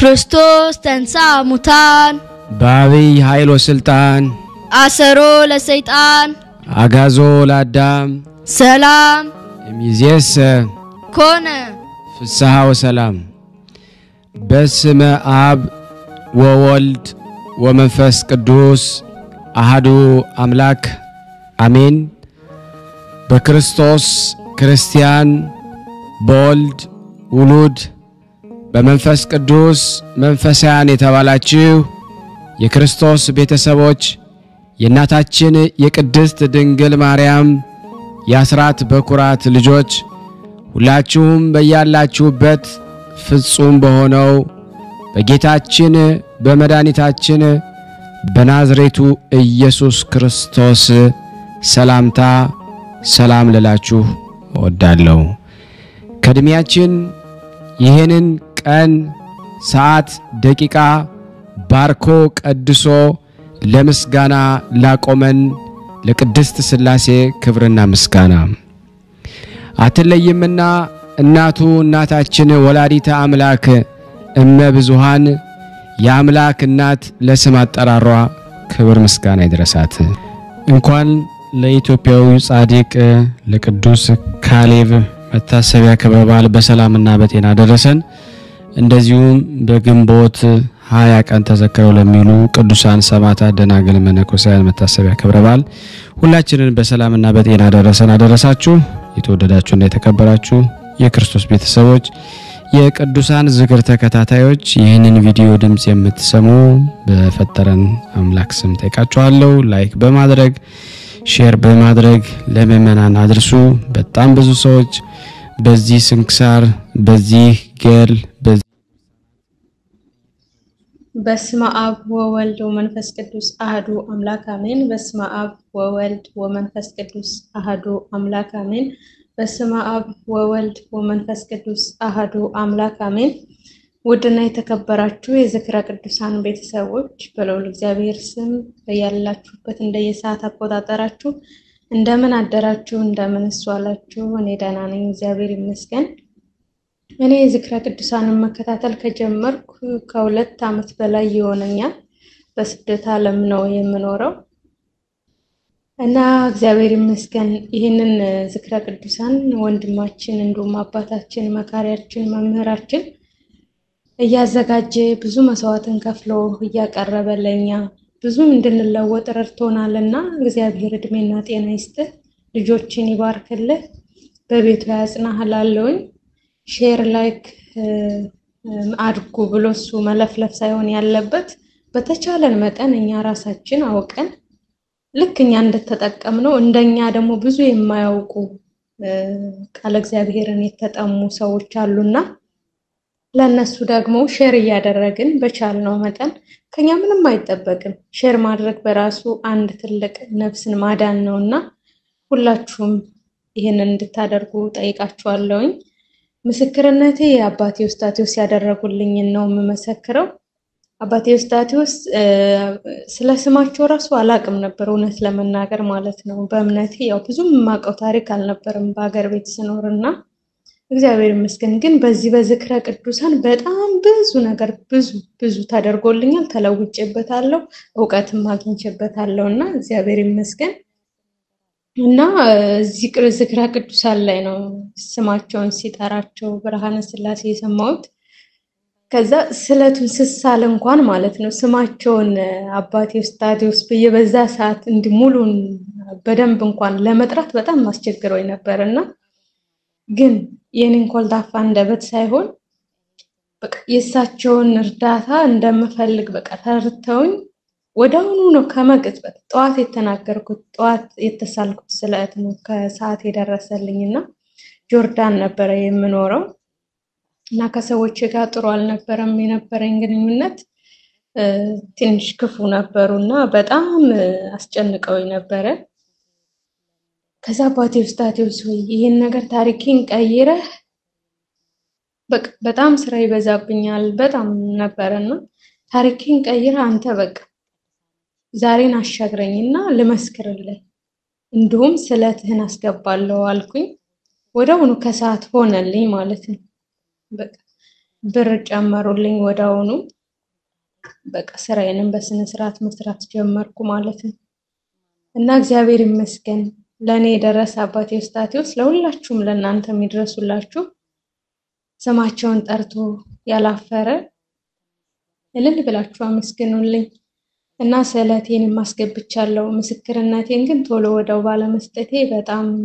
ክርስቶስ ተንሥአ ሙታን በአብይ ኃይል ወስልጣን አሰሮ ለሰይጣን አጋዞ ለአዳም ሰላም እምይእዜሰ ኮነ ፍስሐ ወሰላም በስመ አብ ወወልድ ወመንፈስ ቅዱስ አሐዱ አምላክ አሜን። በክርስቶስ ክርስቲያን በወልድ ውሉድ በመንፈስ ቅዱስ መንፈሳውያን የተባላችሁ የክርስቶስ ቤተሰቦች የእናታችን የቅድስት ድንግል ማርያም የአስራት በኩራት ልጆች ሁላችሁም በያላችሁበት ፍጹም በሆነው በጌታችን በመድኃኒታችን በናዝሬቱ ኢየሱስ ክርስቶስ ሰላምታ ሰላም ልላችሁ እወዳለሁ። ከድሚያችን ይሄንን ቀን ሰዓት ደቂቃ ባርኮ ቀድሶ ለምስጋና ላቆመን ለቅድስት ሥላሴ ክብርና ምስጋና አትለይምና እናቱ እናታችን ወላዲተ አምላክ እመ ብዙሃን የአምላክ እናት ለስም አጠራሯ ክብር ምስጋና ይድረሳት። እንኳን ለኢትዮጵያዊ ጻድቅ ለቅዱስ ካሌብ መታሰቢያ ክብረ በዓል በሰላምና በጤና ደረሰን። እንደዚሁም በግንቦት 20 ቀን ተዘክረው ለሚሉ ቅዱሳን ሰማዕታት ደናግል መነኮሳያን መታሰቢያ ክብረ በዓል ሁላችንን በሰላምና በጤና ደረሰን አደረሳችሁ። የተወደዳችሁና የተከበራችሁ የክርስቶስ ቤተሰቦች የቅዱሳን ዝክር ተከታታዮች ይህንን ቪዲዮ ድምጽ የምትሰሙ በፈጠረን አምላክ ስም ጠይቃችኋለሁ። ላይክ በማድረግ ሼር በማድረግ ለምእመናን አድርሱ። በጣም ብዙ ሰዎች በዚህ ስንክሳር በዚህ ገል በስመ አብ ወወልድ ወመንፈስ ቅዱስ አሐዱ አምላክ አሜን። በስመ አብ ወወልድ ወመንፈስ ቅዱስ አሐዱ አምላክ አሜን። በስመ አብ ወወልድ ወመንፈስ ቅዱስ አሐዱ አምላክ አሜን። ውድና የተከበራችሁ የዝክረ ቅዱሳን ቤተሰቦች በልዑል እግዚአብሔር ስም በያላችሁበት እንደየሰዓት አቆጣጠራችሁ እንደምን አደራችሁ እንደምን ዋላችሁ? እኔ ደህና ነኝ እግዚአብሔር ይመስገን። እኔ የዝክረ ቅዱሳንን መከታተል ከጀመርኩ ከ2 ዓመት በላይ ይሆነኛል። በስደት ዓለም ነው የምኖረው እና እግዚአብሔር ይመስገን ይህንን ዝክረ ቅዱሳን ወንድማችን እንዲሁም አባታችን መካሪያችን መምህራችን እያዘጋጀ ብዙ መስዋዕትን ከፍሎ እያቀረበ ለኛ ብዙ እንድንለወጥ ረድቶናልና እግዚአብሔር እድሜና ጤና ይስጥ፣ ልጆችን ይባርክልህ፣ በቤቱ ያጽናህላለሁኝ። ሼር ላይክ አድርጉ ብሎ እሱ መለፍለፍ ሳይሆን ያለበት በተቻለን መጠን እኛ ራሳችን አውቀን ልክኛ እንደተጠቀምነው እንደኛ ደግሞ ብዙ የማያውቁ ቃል እግዚአብሔርን የተጠሙ ሰዎች አሉና ለነሱ ደግሞ ሼር ያደረግን በቻልነው መጠን ከኛ ምንም አይጠበቅም። ሼር ማድረግ በራሱ አንድ ትልቅ ነፍስን ማዳን ነውና ሁላችሁም ይሄንን እንድታደርጉ ጠይቃችኋለሁኝ። ምስክርነቴ አባቴ ኡስታቴዎስ ያደረጉልኝ ነው የምመሰክረው። አባቴ ኡስታቴዎስ ስለ ስማቸው ራሱ አላቅም ነበር እውነት ለመናገር ማለት ነው። በእምነቴ ያው ብዙም ማቀው ታሪክ አልነበረም በአገር ቤት ስኖርና እግዚአብሔር ይመስገን ግን በዚህ በዝክረ ቅዱሳን በጣም ብዙ ነገር ብዙ ተደርጎልኛል፣ ተለውጬበታለሁ፣ ዕውቀትም አግኝቼበታለሁና እግዚአብሔር ይመስገን። እና ዝክረ ቅዱሳን ላይ ነው ስማቸውን ሲጠራቸው ብርሃነ ሥላሴ የሰማሁት። ከዛ ስለቱን ስሳል እንኳን ማለት ነው ስማቸውን አባቴ ኡስታቴዎስ በየበዛ ሰዓት እንዲሙሉን በደንብ እንኳን ለመጥራት በጣም አስቸግሮኝ ነበርና ግን የኔን ኮልታፋ እንደበት ሳይሆን በቃ የሳቸውን እርዳታ እንደምፈልግ በቃ ተርተውኝ ወዳውኑ ነው ከመቅጽበት ጧት የተናገርኩት ጧት የተሳልኩት ስለት ነው ከሰዓት የደረሰልኝና ጆርዳን ነበር የምኖረው እና ከሰዎች ጋር ጥሩ አልነበረም የነበረኝ ግንኙነት ትንሽ ክፉ ነበሩና በጣም አስጨንቀውኝ ነበር። ከዛ አባቴ ኡስታቴዎስ ይሄን ነገር ታሪኬን ቀይረህ በጣም ስራ ይበዛብኛል በጣም ነበርና ታሪኬን ቀይረህ አንተ በቃ ዛሬን አሻግረኝና ልመስክርልህ እንዲሁም ስለትህን አስገባለሁ አልኩኝ። ወዳውኑ ከሰዓት ሆነልኝ ማለት ነው። በቃ ብር ጨመሩልኝ ወዳውኑ። በቃ ስራዬንም በስነ ስርዓት መስራት ጀመርኩ ማለት ነው። እና እግዚአብሔር ይመስገን ለኔ የደረሰ አባቴ ውስጣቴውስ ለሁላችሁም ለእናንተ የሚድረሱላችሁ ስማቸውን ጠርቶ ያላፈረ እልል ብላችሁ አመስግኑልኝ። እና ስዕለቴን ማስገብቻለሁ። ምስክርነቴን ግን ቶሎ ወዳው ባለመስጠቴ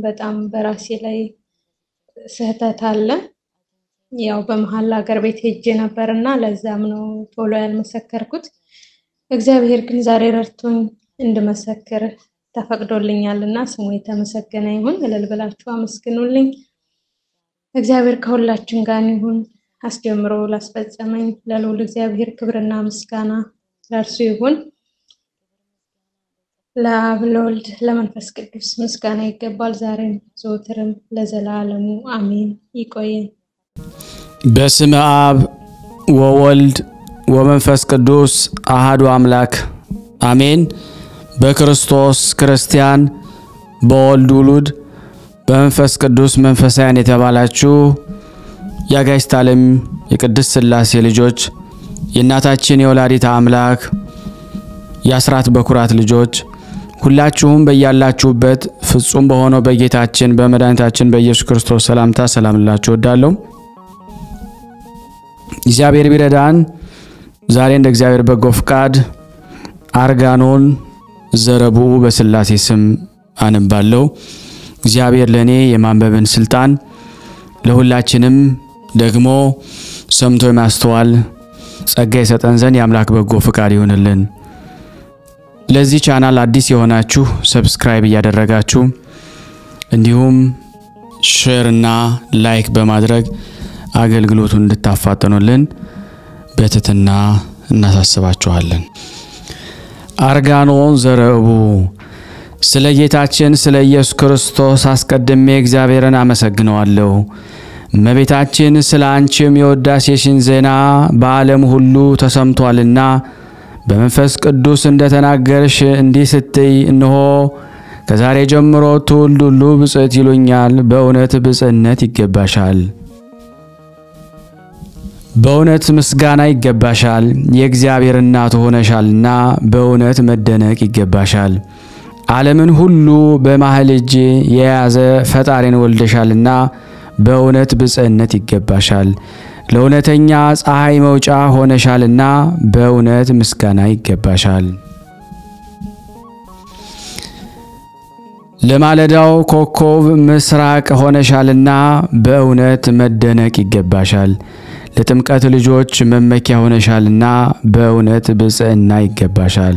በጣም በራሴ ላይ ስህተት አለ። ያው በመሃል ሀገር ቤት ሄጄ ነበርና ለዛም ነው ቶሎ ያልመሰከርኩት። እግዚአብሔር ግን ዛሬ ረድቶኝ እንድመሰክር ተፈቅዶልኛልና ስሙ የተመሰገነ ይሁን። እልል ብላችሁ አመስግኑልኝ። እግዚአብሔር ከሁላችን ጋር ይሁን። አስጀምሮ ላስፈጸመኝ ለልዑል እግዚአብሔር ክብርና ምስጋና ለእርሱ ይሁን። ለአብ ለወልድ ለመንፈስ ቅዱስ ምስጋና ይገባል፣ ዛሬም ዘወትርም ለዘላለሙ አሜን። ይቆየን። በስመ አብ ወወልድ ወመንፈስ ቅዱስ አሐዱ አምላክ አሜን። በክርስቶስ ክርስቲያን በወልድ ውሉድ በመንፈስ ቅዱስ መንፈሳውያን የተባላችሁ የአጋዕዝተ ዓለም የቅድስት ሥላሴ ልጆች የእናታችን የወላዲተ አምላክ የአስራት በኩራት ልጆች ሁላችሁም በያላችሁበት ፍጹም በሆነው በጌታችን በመድኃኒታችን በኢየሱስ ክርስቶስ ሰላምታ ሰላም ልላችሁ እወዳለሁ። እግዚአብሔር ቢረዳን ዛሬ እንደ እግዚአብሔር በጎ ፍቃድ አርጋኖን ዘረብኡ በሥላሴ ስም አንባለሁ። እግዚአብሔር ለኔ የማንበብን ስልጣን ለሁላችንም ደግሞ ሰምቶ ማስተዋል ጸጋ ይሰጠን ዘንድ የአምላክ በጎ ፍቃድ ይሁንልን። ለዚህ ቻናል አዲስ የሆናችሁ ሰብስክራይብ ያደረጋችሁ እንዲሁም ሼር እና ላይክ በማድረግ አገልግሎቱን እንድታፋጥኑልን በትህትና እናሳስባችኋለን። አርጋኖን ዘረብኡ። ስለ ጌታችን ስለ ኢየሱስ ክርስቶስ አስቀድሜ እግዚአብሔርን አመሰግነዋለሁ። እመቤታችን ስለ አንቺም የውዳሴሽን ዜና በዓለም ሁሉ ተሰምቷልና በመንፈስ ቅዱስ እንደተናገርሽ እንዲህ ስትይ እነሆ ከዛሬ ጀምሮ ትውልድ ሁሉ ብፅዕት ይሉኛል። በእውነት ብፅዕነት ይገባሻል። በእውነት ምስጋና ይገባሻል። የእግዚአብሔር እናት ሆነሻልና በእውነት መደነቅ ይገባሻል። ዓለምን ሁሉ በማህል እጅ የያዘ ፈጣሪን ወልደሻልና በእውነት ብፅዕነት ይገባሻል። ለእውነተኛ ፀሐይ መውጫ ሆነሻልና በእውነት ምስጋና ይገባሻል። ለማለዳው ኮከብ ምስራቅ ሆነሻልና በእውነት መደነቅ ይገባሻል። ለጥምቀት ልጆች መመኪያ ሆነሻልና በእውነት ብፅዕና ይገባሻል።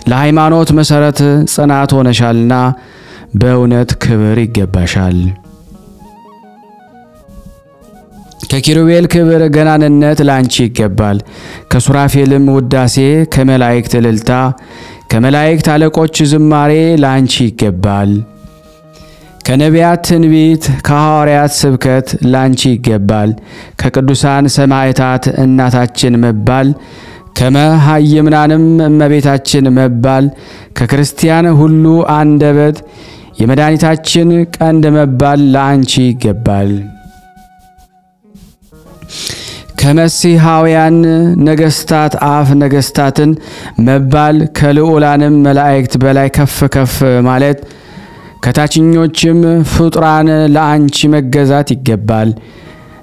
ለሃይማኖት መሰረት ጽናት ሆነሻልና በእውነት ክብር ይገባሻል። ከኪሩቤል ክብር ገናንነት ላንቺ ይገባል። ከሱራፌልም ውዳሴ ከመላእክት እልልታ ከመላእክት አለቆች ዝማሬ ላንቺ ይገባል። ከነቢያት ትንቢት ከሐዋርያት ስብከት ላንቺ ይገባል። ከቅዱሳን ሰማዕታት እናታችን መባል ከመሃይምናንም እመቤታችን መባል ከክርስቲያን ሁሉ አንደበት የመድኃኒታችን ቀንድ መባል ላንቺ ይገባል። ከመሲሐውያን ነገስታት አፍ ነገስታትን መባል ከልዑላንም መላእክት በላይ ከፍ ከፍ ማለት ከታችኞችም ፍጡራን ለአንቺ መገዛት ይገባል።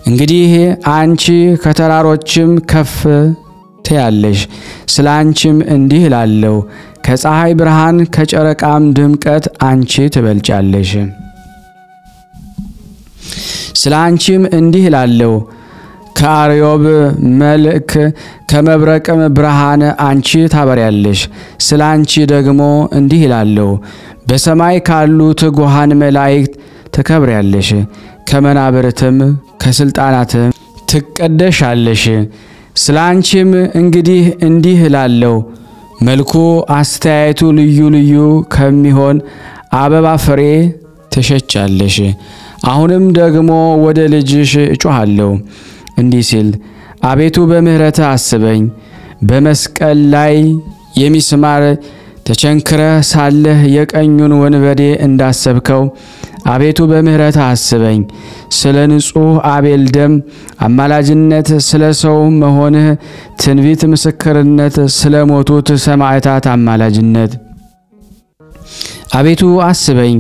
እንግዲህ አንቺ ከተራሮችም ከፍ ትያለሽ። ስላንቺም እንዲህ እላለሁ ከፀሐይ ብርሃን ከጨረቃም ድምቀት አንቺ ትበልጫለሽ። ስላንቺም እንዲህ እላለሁ ከአርዮብ መልክ ከመብረቅም ብርሃን አንቺ ታበሪያለሽ። ስላንቺ ደግሞ እንዲህ እላለሁ በሰማይ ካሉ ትጉሃን መላእክት ተከብሪያለሽ። ከመናብርትም ከስልጣናትም ትቀደሻለሽ። ስላንቺም እንዲህ እላለሁ መልኩ አስተያየቱ ልዩ ልዩ ከሚሆን አበባ ፍሬ ተሸቻለሽ። አሁንም ደግሞ ወደ ልጅሽ እጮሃለሁ እንዲህ ሲል አቤቱ በምህረት አስበኝ። በመስቀል ላይ የሚስማር ተቸንክረ ሳለህ የቀኙን ወንበዴ እንዳሰብከው አቤቱ በምህረት አስበኝ። ስለ ንጹሕ አቤል ደም አማላጅነት፣ ስለ ሰው መሆንህ ትንቢት ምስክርነት፣ ስለ ሞቱት ሰማዕታት አማላጅነት አቤቱ አስበኝ።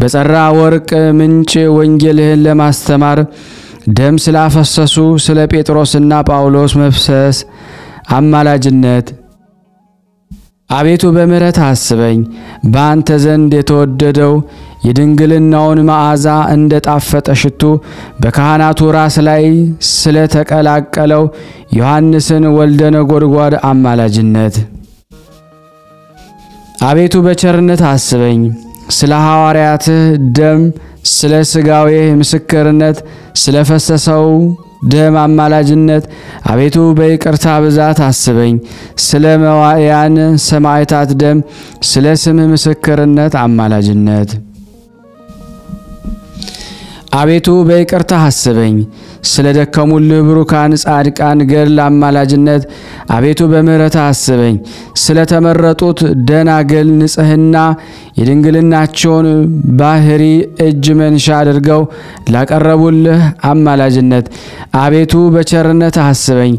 በጸራ ወርቅ ምንጭ ወንጌልህን ለማስተማር ደም ስላፈሰሱ ስለ ጴጥሮስና ጳውሎስ መፍሰስ አማላጅነት አቤቱ በምህረት አስበኝ። በአንተ ዘንድ የተወደደው የድንግልናውን መዓዛ እንደ ጣፈጠ ሽቱ በካህናቱ ራስ ላይ ስለ ተቀላቀለው ዮሐንስን ወልደ ነጎድጓድ አማላጅነት አቤቱ በቸርነት አስበኝ። ስለ ሐዋርያትህ ደም ስለ ሥጋዌ ምስክርነት ስለ ፈሰሰው ደም አማላጅነት አቤቱ በይቅርታ ብዛት አስበኝ። ስለ መዋዕያን ሰማዕታት ደም ስለ ስም ምስክርነት አማላጅነት አቤቱ በይቅርታ አስበኝ። ስለ ደከሙልህ ብሩካን ጻድቃን ገድል አማላጅነት አቤቱ በምህረት አስበኝ። ስለ ተመረጡት ደናግል ንጽሕና የድንግልናቸውን ባህሪ እጅ መንሻ አድርገው ላቀረቡልህ አማላጅነት አቤቱ በቸርነት አስበኝ።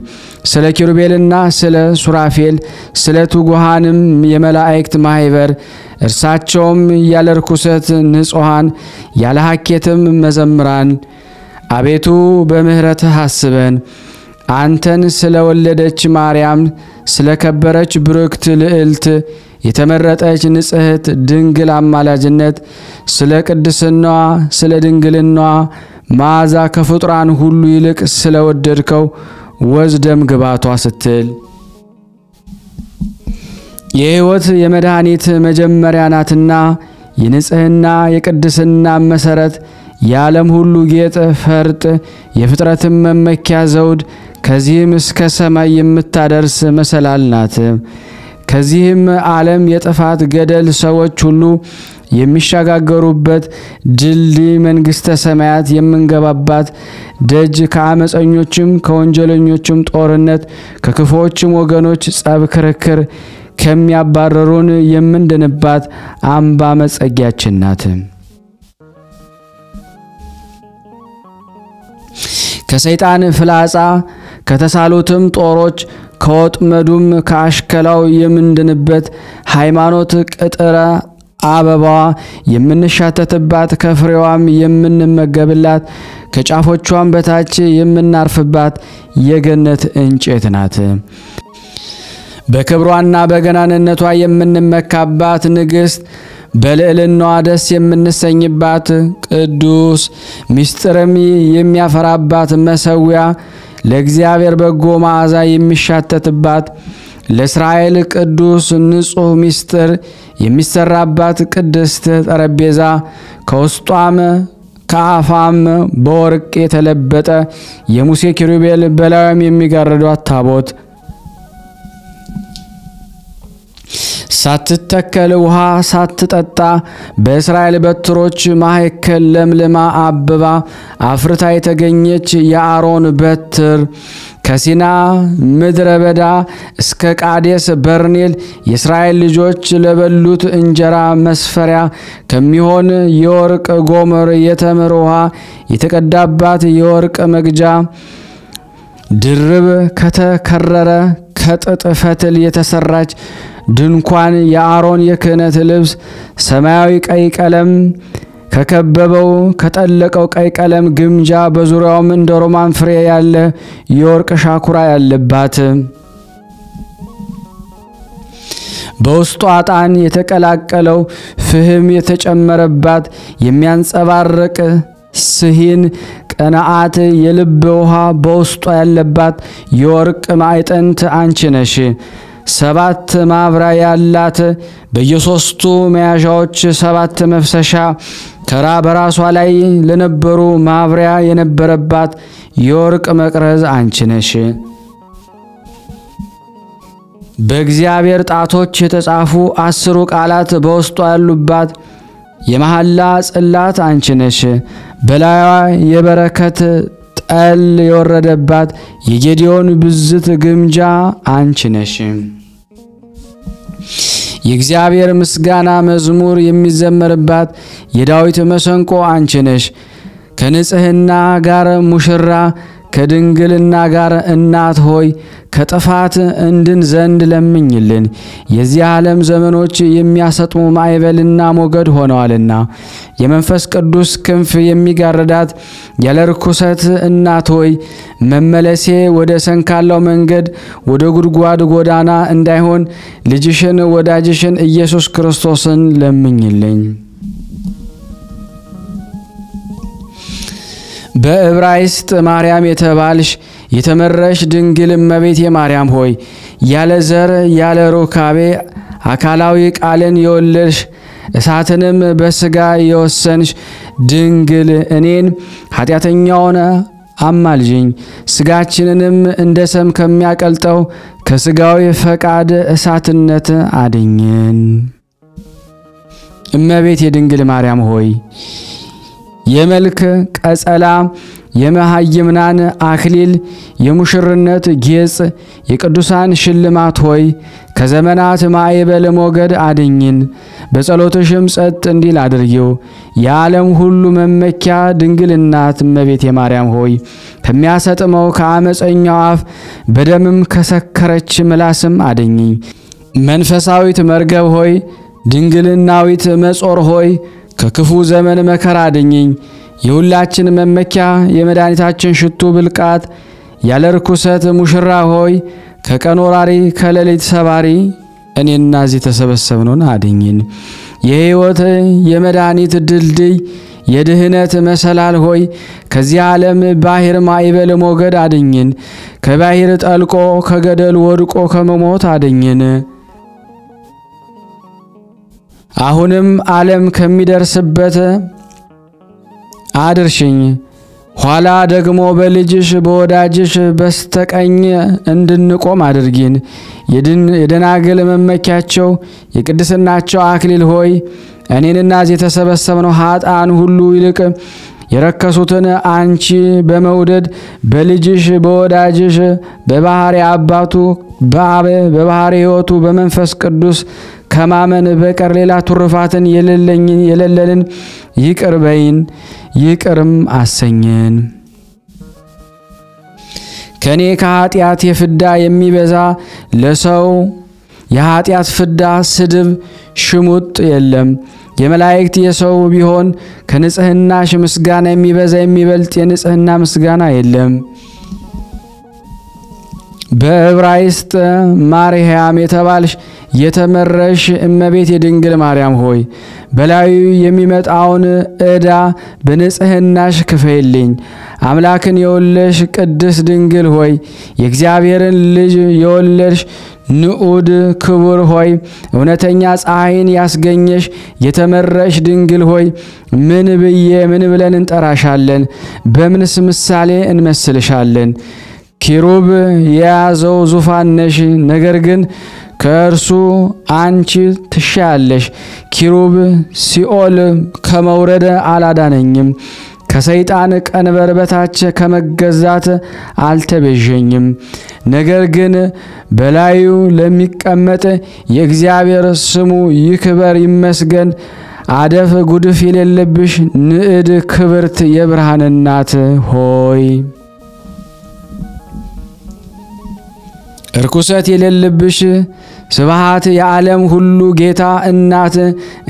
ስለ ኪሩቤልና ስለ ሱራፌል ስለ ትጉሃንም የመላእክት ማህበር እርሳቸውም ያለ ርኩሰት ንጹሃን ያለ ሐኬትም መዘምራን አቤቱ በምህረትህ አስበን። አንተን ስለ ወለደች ማርያም ስለ ከበረች ብርክት ልዕልት የተመረጠች ንጽሕት ድንግል አማላጅነት ስለ ቅድስናዋ ስለ ድንግልናዋ መዓዛ ከፍጡራን ሁሉ ይልቅ ስለ ወደድከው ወዝ ደም ግባቷ ስትል የሕይወት የመድኃኒት መጀመሪያ ናትና የንጽሕና የቅድስና መሰረት የዓለም ሁሉ ጌጥ ፈርጥ የፍጥረትም መመኪያ ዘውድ ከዚህም እስከ ሰማይ የምታደርስ መሰላል ናት። ከዚህም ዓለም የጥፋት ገደል ሰዎች ሁሉ የሚሻጋገሩበት ድልድይ መንግሥተ ሰማያት የምንገባባት ደጅ ከአመፀኞችም ከወንጀለኞችም ጦርነት ከክፉዎችም ወገኖች ጸብ ክርክር ከሚያባረሩን የምንድንባት አምባ መጸጊያችን ናት። ከሰይጣን ፍላጻ ከተሳሉትም ጦሮች ከወጥመዱም ከአሽከላው የምንድንበት ሃይማኖት ቅጥረ አበባዋ የምንሻተትባት ከፍሬዋም የምንመገብላት ከጫፎቿም በታች የምናርፍባት የገነት እንጨት ናት። በክብሯና በገናንነቷ የምንመካባት ንግሥት በልዕልናዋ ደስ የምንሰኝባት ቅዱስ ምስጢርም የሚያፈራባት መሰዊያ ለእግዚአብሔር በጎ መዓዛ የሚሻተትባት ለእስራኤል ቅዱስ ንጹሕ ምስጢር የሚሰራባት ቅድስት ጠረጴዛ ከውስጧም ከአፋም በወርቅ የተለበጠ የሙሴ ኪሩቤል በላዩም የሚጋርዷት ታቦት ሳትተከል ውሃ ሳትጠጣ በእስራኤል በትሮች ማዕከል ለምልማ አብባ አፍርታ የተገኘች የአሮን በትር ከሲና ምድረ በዳ እስከ ቃዴስ በርኔል የእስራኤል ልጆች ለበሉት እንጀራ መስፈሪያ ከሚሆን የወርቅ ጎመር የተምር ውሃ የተቀዳባት የወርቅ መግጃ ድርብ ከተከረረ ከጥጥ ፈትል የተሰራች ድንኳን የአሮን የክህነት ልብስ ሰማያዊ ቀይ ቀለም ከከበበው ከጠለቀው ቀይ ቀለም ግምጃ በዙሪያውም እንደ ሮማን ፍሬ ያለ የወርቅ ሻኩራ ያለባት በውስጧ ዕጣን የተቀላቀለው ፍህም የተጨመረባት የሚያንጸባርቅ ስሂን ቀናአት የልብ ውሃ በውስጧ ያለባት የወርቅ ማዕጠንት አንቺ ነሽ። 7 ማብሪያ ያላት በየሶስቱ መያዣዎች 7 መፍሰሻ ከራ በራሷ ላይ ለነበሩ ማብሪያ የነበረባት የወርቅ መቅረዝ አንቺ ነሽ። በእግዚአብሔር ጣቶች የተጻፉ 10 ቃላት በውስጧ ያሉባት የመሐላ ጽላት አንቺ ነሽ። በላይዋ የበረከት ጠል የወረደባት የጌዲዮን ብዝት ግምጃ አንቺ ነሽ። የእግዚአብሔር ምስጋና መዝሙር የሚዘመርባት የዳዊት መሰንቆ አንቺ ነሽ። ከንጽህና ጋር ሙሽራ ከድንግልና ጋር እናት ሆይ ከጥፋት እንድን ዘንድ ለምኝልን። የዚህ ዓለም ዘመኖች የሚያሰጥሙ ማዕበልና ሞገድ ሆነዋልና የመንፈስ ቅዱስ ክንፍ የሚጋርዳት ያለ ርኩሰት እናት ሆይ መመለሴ ወደ ሰንካላው መንገድ ወደ ጉድጓድ ጎዳና እንዳይሆን ልጅሽን ወዳጅሽን ኢየሱስ ክርስቶስን ለምኝልኝ። በዕብራይስጥ ማርያም የተባልሽ የተመረሽ ድንግል እመቤቴ ማርያም ሆይ ያለ ዘር ያለ ሩካቤ አካላዊ ቃልን የወለድሽ እሳትንም በስጋ የወሰንሽ ድንግል እኔን ኃጢአተኛውን አማልጅኝ። ስጋችንንም እንደ ሰም ከሚያቀልጠው ከስጋዊ ፈቃድ እሳትነት አድኝን። እመቤቴ ድንግል ማርያም ሆይ የመልክ ቀጸላ የመሃይምናን አክሊል የሙሽርነት ጌጽ የቅዱሳን ሽልማት ሆይ ከዘመናት ማዕበል ሞገድ አድኝን። በጸሎትሽም ጸጥ እንዲል አድርጊው። የዓለም ሁሉ መመኪያ ድንግል እናት እመቤቴ ማርያም ሆይ ከሚያሰጥመው ከአመፀኛው አፍ በደምም ከሰከረች ምላስም አድኝኝ። መንፈሳዊት መርገብ ሆይ ድንግልናዊት መጾር ሆይ ከክፉ ዘመን መከራ አድኝኝ። የሁላችን መመኪያ የመድኃኒታችን ሽቱ ብልቃት ያለ ርኩሰት ሙሽራ ሆይ ከቀን ወራሪ ከሌሊት ሰባሪ እኔና እዚህ ተሰበሰብነውን አድኝን። የሕይወት የመድኃኒት ድልድይ የድህነት መሰላል ሆይ ከዚህ ዓለም ባህር ማዕበል ሞገድ አድኝን። ከባህር ጠልቆ ከገደል ወድቆ ከመሞት አድኝን። አሁንም ዓለም ከሚደርስበት አድርሽኝ። ኋላ ደግሞ በልጅሽ በወዳጅሽ በስተቀኝ እንድንቆም አድርጊን። የደናግል መመኪያቸው የቅድስናቸው አክሊል ሆይ እኔንና እዚህ የተሰበሰብነው ኃጥአን ሁሉ ይልቅ የረከሱትን አንቺ በመውደድ በልጅሽ በወዳጅሽ በባህሪ አባቱ በአብ በባህሪ ሕይወቱ በመንፈስ ቅዱስ ከማመን በቀር ሌላ ትሩፋትን የሌለንን ይቅር በይን፣ ይቅርም አሰኘን። ከኔ ከኃጢአት የፍዳ የሚበዛ ለሰው የኃጢአት ፍዳ ስድብ ሽሙጥ የለም። የመላእክት የሰው ቢሆን ከንጽህናሽ ምስጋና የሚበዛ የሚበልጥ የንጽህና ምስጋና የለም። በዕብራይስጥ ማርያም የተባልሽ የተመረሽ እመቤት የድንግል ማርያም ሆይ በላዩ የሚመጣውን ዕዳ በንጽህናሽ ክፈይልኝ። አምላክን የወለሽ ቅድስት ድንግል ሆይ የእግዚአብሔርን ልጅ የወለድሽ ንዑድ ክቡር ሆይ እውነተኛ ፀሐይን ያስገኘሽ የተመረሽ ድንግል ሆይ ምን ብለን እንጠራሻለን? በምንስ ምሳሌ እንመስልሻለን? ኪሩብ የያዘው ዙፋን ነሽ፣ ነገር ግን ከእርሱ አንቺ ትሻያለሽ። ኪሩብ ሲኦል ከመውረድ አላዳነኝም፣ ከሰይጣን ቀንበር በታች ከመገዛት አልተቤዠኝም። ነገር ግን በላዩ ለሚቀመጥ የእግዚአብሔር ስሙ ይክበር ይመስገን። አደፍ ጉድፍ የሌለብሽ ንዕድ ክብርት የብርሃን እናት ሆይ እርኩሰት የሌለብሽ ስብሃት የዓለም ሁሉ ጌታ እናት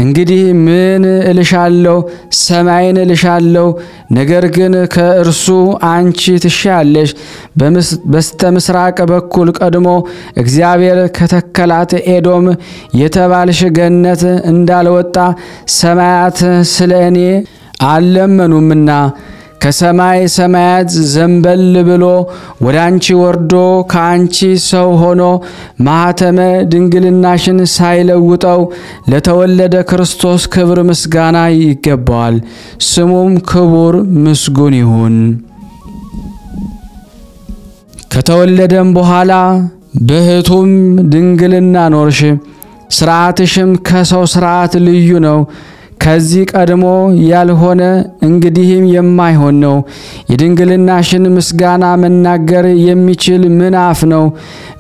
እንግዲህ ምን እልሻለሁ? ሰማይን እልሻለሁ። ነገር ግን ከእርሱ አንቺ ትሻለሽ። በስተ ምስራቅ በኩል ቀድሞ እግዚአብሔር ከተከላት ኤዶም የተባልሽ ገነት እንዳልወጣ ሰማያት ስለ እኔ አልለመኑምና ከሰማይ ሰማያት ዘንበል ብሎ ወደ አንቺ ወርዶ ከአንቺ ሰው ሆኖ ማኅተመ ድንግልናሽን ሳይለውጠው ለተወለደ ክርስቶስ ክብር ምስጋና ይገባዋል። ስሙም ክቡር ምስጉን ይሁን። ከተወለደም በኋላ በሕቱም ድንግልና ኖርሽ። ሥርዓትሽም ከሰው ሥርዓት ልዩ ነው። ከዚህ ቀድሞ ያልሆነ እንግዲህም የማይሆን ነው። የድንግልናሽን ምስጋና መናገር የሚችል ምን አፍ ነው?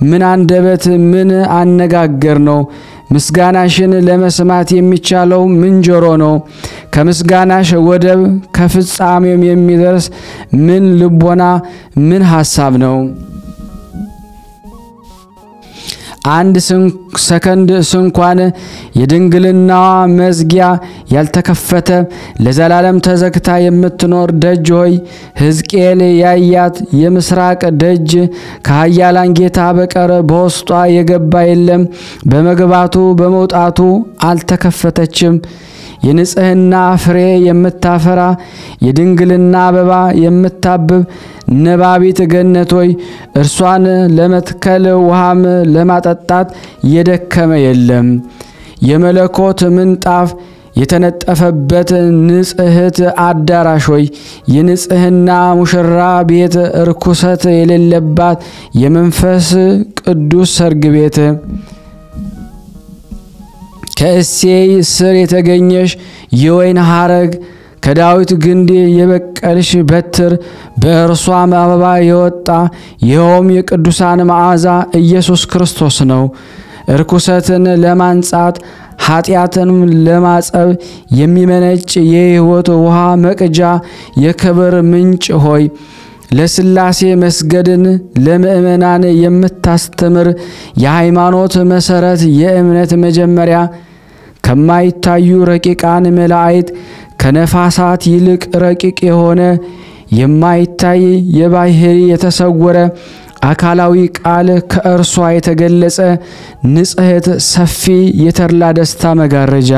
ምን አንደበት? ምን አነጋገር ነው? ምስጋናሽን ለመስማት የሚቻለው ምን ጆሮ ነው? ከምስጋናሽ ወደብ ከፍጻሜም የሚደርስ ምን ልቦና ምን ሐሳብ ነው? አንድ ሰከንድ እንኳን የድንግልናዋ መዝጊያ ያልተከፈተ ለዘላለም ተዘግታ የምትኖር ደጅ ሆይ ሕዝቅኤል ያያት የምስራቅ ደጅ ከኃያላን ጌታ በቀር በውስጧ የገባ የለም። በመግባቱ በመውጣቱ አልተከፈተችም። የንጽህና ፍሬ የምታፈራ የድንግልና አበባ የምታብብ ነባቢት ገነት ሆይ እርሷን ለመትከል ውሃም ለማጠጣት የደከመ የለም። የመለኮት ምንጣፍ የተነጠፈበት ንጽሕት አዳራሽ ሆይ የንጽህና ሙሽራ ቤት ርኩሰት የሌለባት የመንፈስ ቅዱስ ሰርግ ቤት ከእሴይ ስር የተገኘሽ የወይን ሐረግ ከዳዊት ግንድ የበቀልሽ በትር በእርሷም አበባ የወጣ ይኸውም የቅዱሳን መዓዛ ኢየሱስ ክርስቶስ ነው። ርኩሰትን ለማንጻት ኃጢአትን ለማጸብ የሚመነጭ የሕይወት ውሃ መቅጃ የክብር ምንጭ ሆይ ለስላሴ መስገድን ለምእመናን የምታስተምር የሃይማኖት መሰረት የእምነት መጀመሪያ ከማይታዩ ረቂቃን መላእክት ከነፋሳት ይልቅ ረቂቅ የሆነ የማይታይ የባህሪ የተሰወረ አካላዊ ቃል ከእርሷ የተገለጸ ንጽሕት ሰፊ የተድላ ደስታ መጋረጃ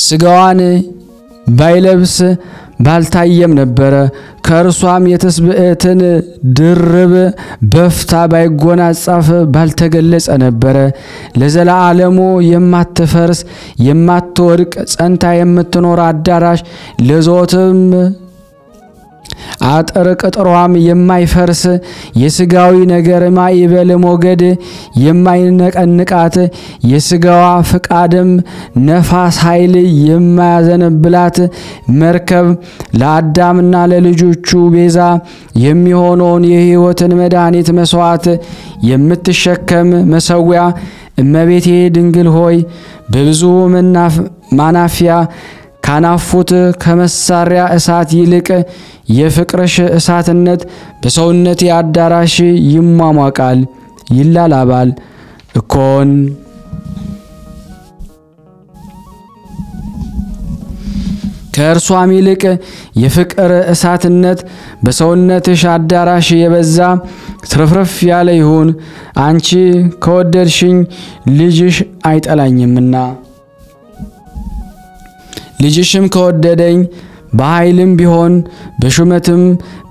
ስጋዋን ባይለብስ ባልታየም ነበረ። ከእርሷም የተስብእትን ድርብ በፍታ ባይጎናጸፍ ባልተገለጸ ነበረ። ለዘላለሙ የማትፈርስ የማትወድቅ ጸንታ የምትኖር አዳራሽ ለዘወትም አጥር ቅጥሯም የማይፈርስ የስጋዊ ነገር ማይበል ሞገድ የማይነቀንቃት የስጋዋ ፍቃድም ነፋስ ኃይል የማያዘንብላት መርከብ ለአዳምና ለልጆቹ ቤዛ የሚሆነውን የሕይወትን መድኃኒት መስዋዕት የምትሸከም መሰዊያ እመቤቴ ድንግል ሆይ በብዙ ማናፊያ ካናፉት ከመሳሪያ እሳት ይልቅ የፍቅርሽ እሳትነት በሰውነቴ አዳራሽ ይሟሟቃል ይላላባል እኮን። ከእርሷም ይልቅ የፍቅር እሳትነት በሰውነትሽ አዳራሽ የበዛ ትርፍርፍ ያለ ይሁን። አንቺ ከወደድሽኝ ልጅሽ አይጠላኝምና ልጅሽም ከወደደኝ በኃይልም ቢሆን በሹመትም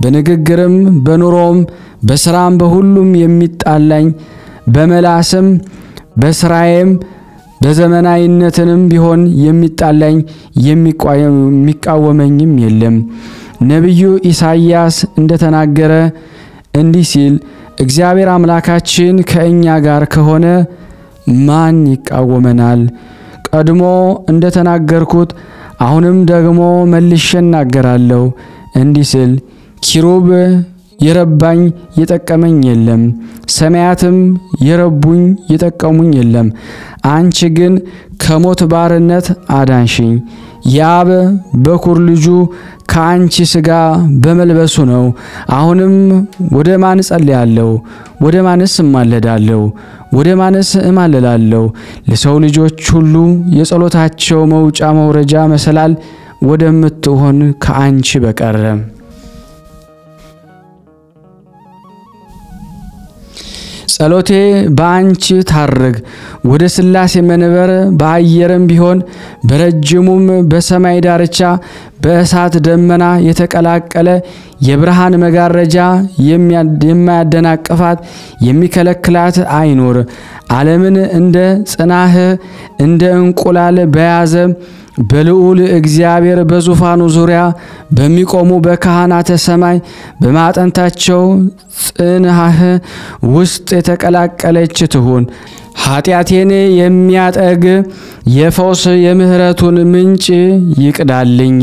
በንግግርም በኑሮም በስራም በሁሉም የሚጣላኝ በመላስም በስራዬም በዘመናዊነትንም ቢሆን የሚጣላኝ የሚቃወመኝም የለም። ነብዩ ኢሳይያስ እንደተናገረ እንዲህ ሲል እግዚአብሔር አምላካችን ከእኛ ጋር ከሆነ ማን ይቃወመናል? ቀድሞ እንደተናገርኩት አሁንም ደግሞ መልሼ እናገራለሁ እንዲህ ስል ኪሩብ የረባኝ የጠቀመኝ የለም፣ ሰማያትም የረቡኝ የጠቀሙኝ የለም። አንቺ ግን ከሞት ባርነት አዳንሽኝ። የአብ በኩር ልጁ ከአንቺ ሥጋ በመልበሱ ነው። አሁንም ወደ ማን ጸልያለሁ? ወደ ማንስ እማለዳለሁ? ወደ ማንስ እማለላለሁ? ለሰው ልጆች ሁሉ የጸሎታቸው መውጫ መውረጃ መሰላል ወደምትሆን ከአንቺ በቀር ጸሎቴ በአንቺ ታርግ። ወደ ስላሴ መንበር በአየርም ቢሆን በረጅሙም በሰማይ ዳርቻ በእሳት ደመና የተቀላቀለ የብርሃን መጋረጃ የሚያደናቅፋት የሚከለክላት አይኖር። ዓለምን እንደ ጽናህ እንደ እንቁላል በያዘ በልዑል እግዚአብሔር በዙፋኑ ዙሪያ በሚቆሙ በካህናተ ሰማይ በማጠንታቸው ጽንሐህ ውስጥ የተቀላቀለች ትሁን። ኃጢአቴን የሚያጠግ የፈውስ የምህረቱን ምንጭ ይቅዳልኝ።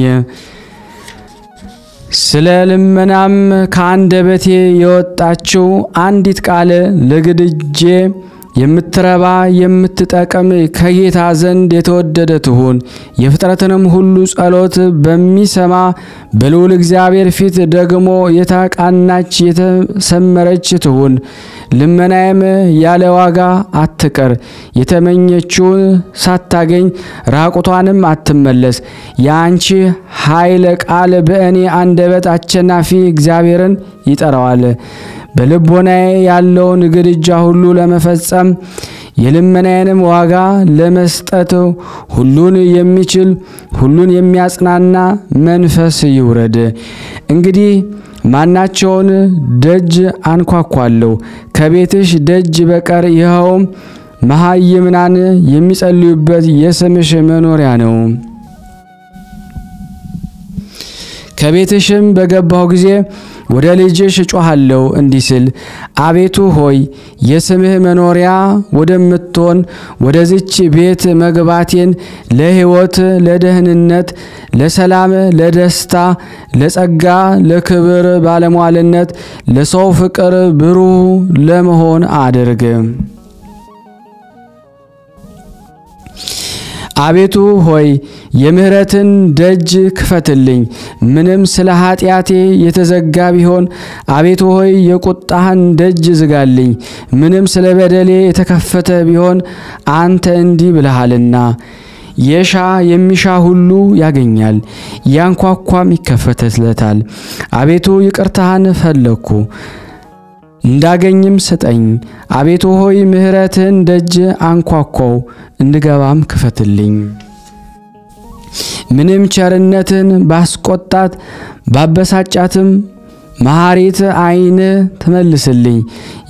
ስለ ልመናም ከአንደበቴ የወጣችው አንዲት ቃል ለግድጄ የምትረባ የምትጠቅም ከጌታ ዘንድ የተወደደ ትሁን። የፍጥረትንም ሁሉ ጸሎት በሚሰማ በልዑል እግዚአብሔር ፊት ደግሞ የተቃናች የተሰመረች ትሁን። ልመናዬም ያለ ዋጋ አትቀር። የተመኘችውን ሳታገኝ ራቁቷንም አትመለስ። የአንቺ ኃይለ ቃል በእኔ አንደበት አሸናፊ እግዚአብሔርን ይጠራዋል። በልቦናዬ ያለውን ግድጃ ሁሉ ለመፈጸም የልመናዬንም ዋጋ ለመስጠት ሁሉን የሚችል ሁሉን የሚያጽናና መንፈስ ይውረድ። እንግዲህ ማናቸውን ደጅ አንኳኳለሁ ከቤትሽ ደጅ በቀር ይኸውም መሃይምናን የሚጸልዩበት የስምሽ መኖሪያ ነው። ከቤትሽም በገባሁ ጊዜ ወደ ልጅሽ ጮሃለሁ እንዲህ ስል አቤቱ ሆይ የስምህ መኖሪያ ወደምትሆን ወደዚች ቤት መግባቴን ለሕይወት፣ ለደህንነት፣ ለሰላም፣ ለደስታ፣ ለጸጋ፣ ለክብር ባለሟልነት፣ ለሰው ፍቅር ብሩህ ለመሆን አድርግ። አቤቱ ሆይ የምህረትን ደጅ ክፈትልኝ። ምንም ስለ ኃጢአቴ የተዘጋ ቢሆን አቤቱ ሆይ የቁጣህን ደጅ ዝጋልኝ። ምንም ስለ በደሌ የተከፈተ ቢሆን አንተ እንዲህ ብለሃልና የሚሻ ሁሉ ያገኛል፣ ያንኳኳም ይከፈትለታል። አቤቱ ይቅርታህን ፈለግኩ እንዳገኝም ስጠኝ። አቤቱ ሆይ ምህረትህን ደጅ አንኳኳው እንድገባም ክፈትልኝ። ምንም ቸርነትን ባስቆጣት ባበሳጫትም መሐሪት ዓይን ትመልስልኝ።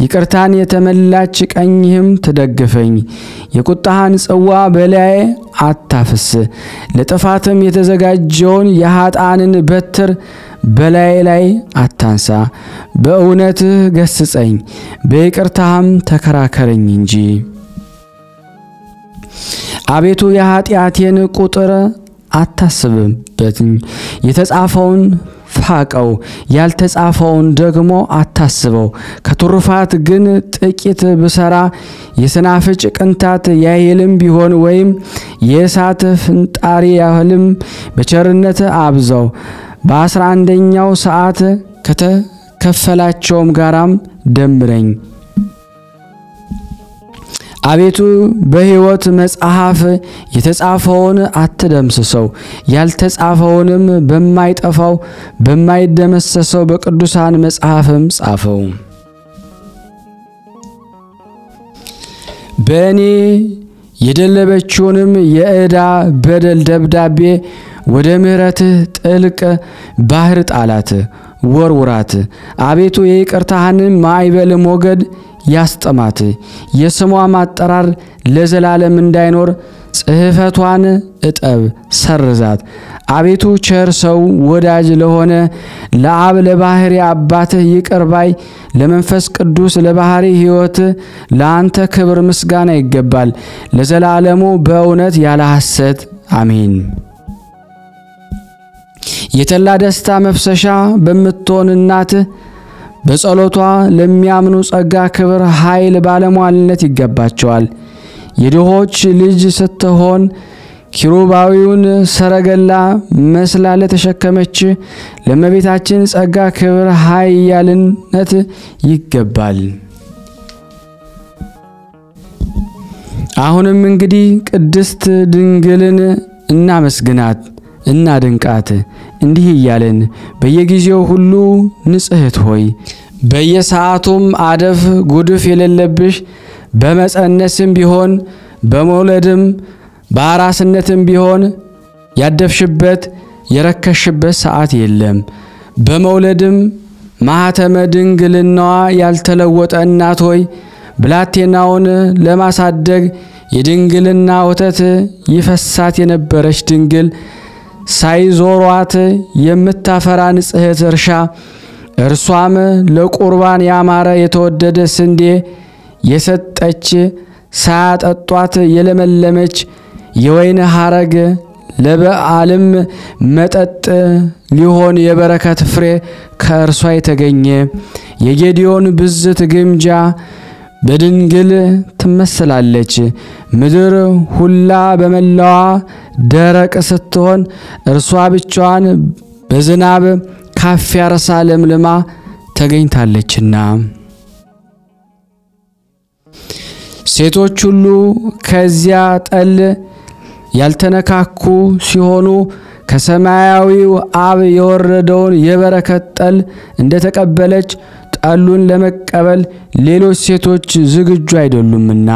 ይቅርታን የተመላች ቀኝህም ትደግፈኝ። የቁጣህን ጽዋ በላዬ አታፍስ። ለጥፋትም የተዘጋጀውን የኃጥአንን በትር በላይ ላይ አታንሳ። በእውነትህ ገስጸኝ በይቅርታህም ተከራከረኝ እንጂ። አቤቱ የኃጢአቴን ቁጥር አታስብበትኝ። የተጻፈውን ፋቀው ያልተጻፈውን ደግሞ አታስበው። ከትሩፋት ግን ጥቂት ብሰራ የሰናፍጭ ቅንጣት ያህልም ቢሆን ወይም የእሳት ፍንጣሪ ያህልም በቸርነት አብዛው። በ11ኛው ሰዓት ከተከፈላቸውም ጋራም ደምረኝ። አቤቱ በሕይወት መጽሐፍ የተጻፈውን አትደምስሰው፣ ያልተጻፈውንም በማይጠፋው በማይደመሰሰው በቅዱሳን መጽሐፍም ጻፈው። በእኔ የደለበችውንም የዕዳ በደል ደብዳቤ ወደ ምሕረትህ ጥልቅ ባህር ጣላት፣ ወርውራት። አቤቱ የይቅርታህን ማዕበል ሞገድ ያስጠማት። የስሟ ማጠራር ለዘላለም እንዳይኖር ጽሕፈቷን እጠብ፣ ሰርዛት። አቤቱ ቸር ሰው ወዳጅ ለሆነ ለአብ ለባህሪ አባትህ ይቅር ባይ ለመንፈስ ቅዱስ ለባህሪ ሕይወት ለአንተ ክብር ምስጋና ይገባል ለዘላለሙ በእውነት ያለ ሐሰት አሜን። የተላ ደስታ መፍሰሻ በምትሆን እናትህ በጸሎቷ ለሚያምኑ ጸጋ፣ ክብር፣ ኃይል፣ ባለሟልነት ይገባቸዋል። የድሆች ልጅ ስትሆን ኪሩባዊውን ሰረገላ መስላ ለተሸከመች ለእመቤታችን ጸጋ፣ ክብር፣ ኃያልነት ይገባል። አሁንም እንግዲህ ቅድስት ድንግልን እናመስግናት እናድንቃት እንዲህ እያለን በየጊዜው ሁሉ ንጽሕት ሆይ በየሰዓቱም አደፍ ጉድፍ የሌለብሽ በመጸነስም ቢሆን በመውለድም በአራስነትም ቢሆን ያደፍሽበት የረከሽበት ሰዓት የለም። በመውለድም ማኅተመ ድንግልናዋ ያልተለወጠ እናት ሆይ ብላቴናውን ለማሳደግ የድንግልና ወተት ይፈሳት የነበረች ድንግል ሳይዞሯት የምታፈራ ንጽሕት እርሻ እርሷም ለቁርባን ያማረ የተወደደ ስንዴ የሰጠች ሳያጠጧት የለመለመች የወይን ሐረግ ለበዓልም መጠጥ ሊሆን የበረከት ፍሬ ከእርሷ የተገኘ የጌዲዮን ብዝት ግምጃ በድንግል ትመስላለች። ምድር ሁላ በመላዋ ደረቅ ስትሆን እርሷ ብቻዋን በዝናብ ካፊያ ረሳ ለምልማ ተገኝታለችና። ሴቶች ሁሉ ከዚያ ጠል ያልተነካኩ ሲሆኑ ከሰማያዊው አብ የወረደውን የበረከት ጠል እንደተቀበለች ጠሉን ለመቀበል ሌሎች ሴቶች ዝግጁ አይደሉምና።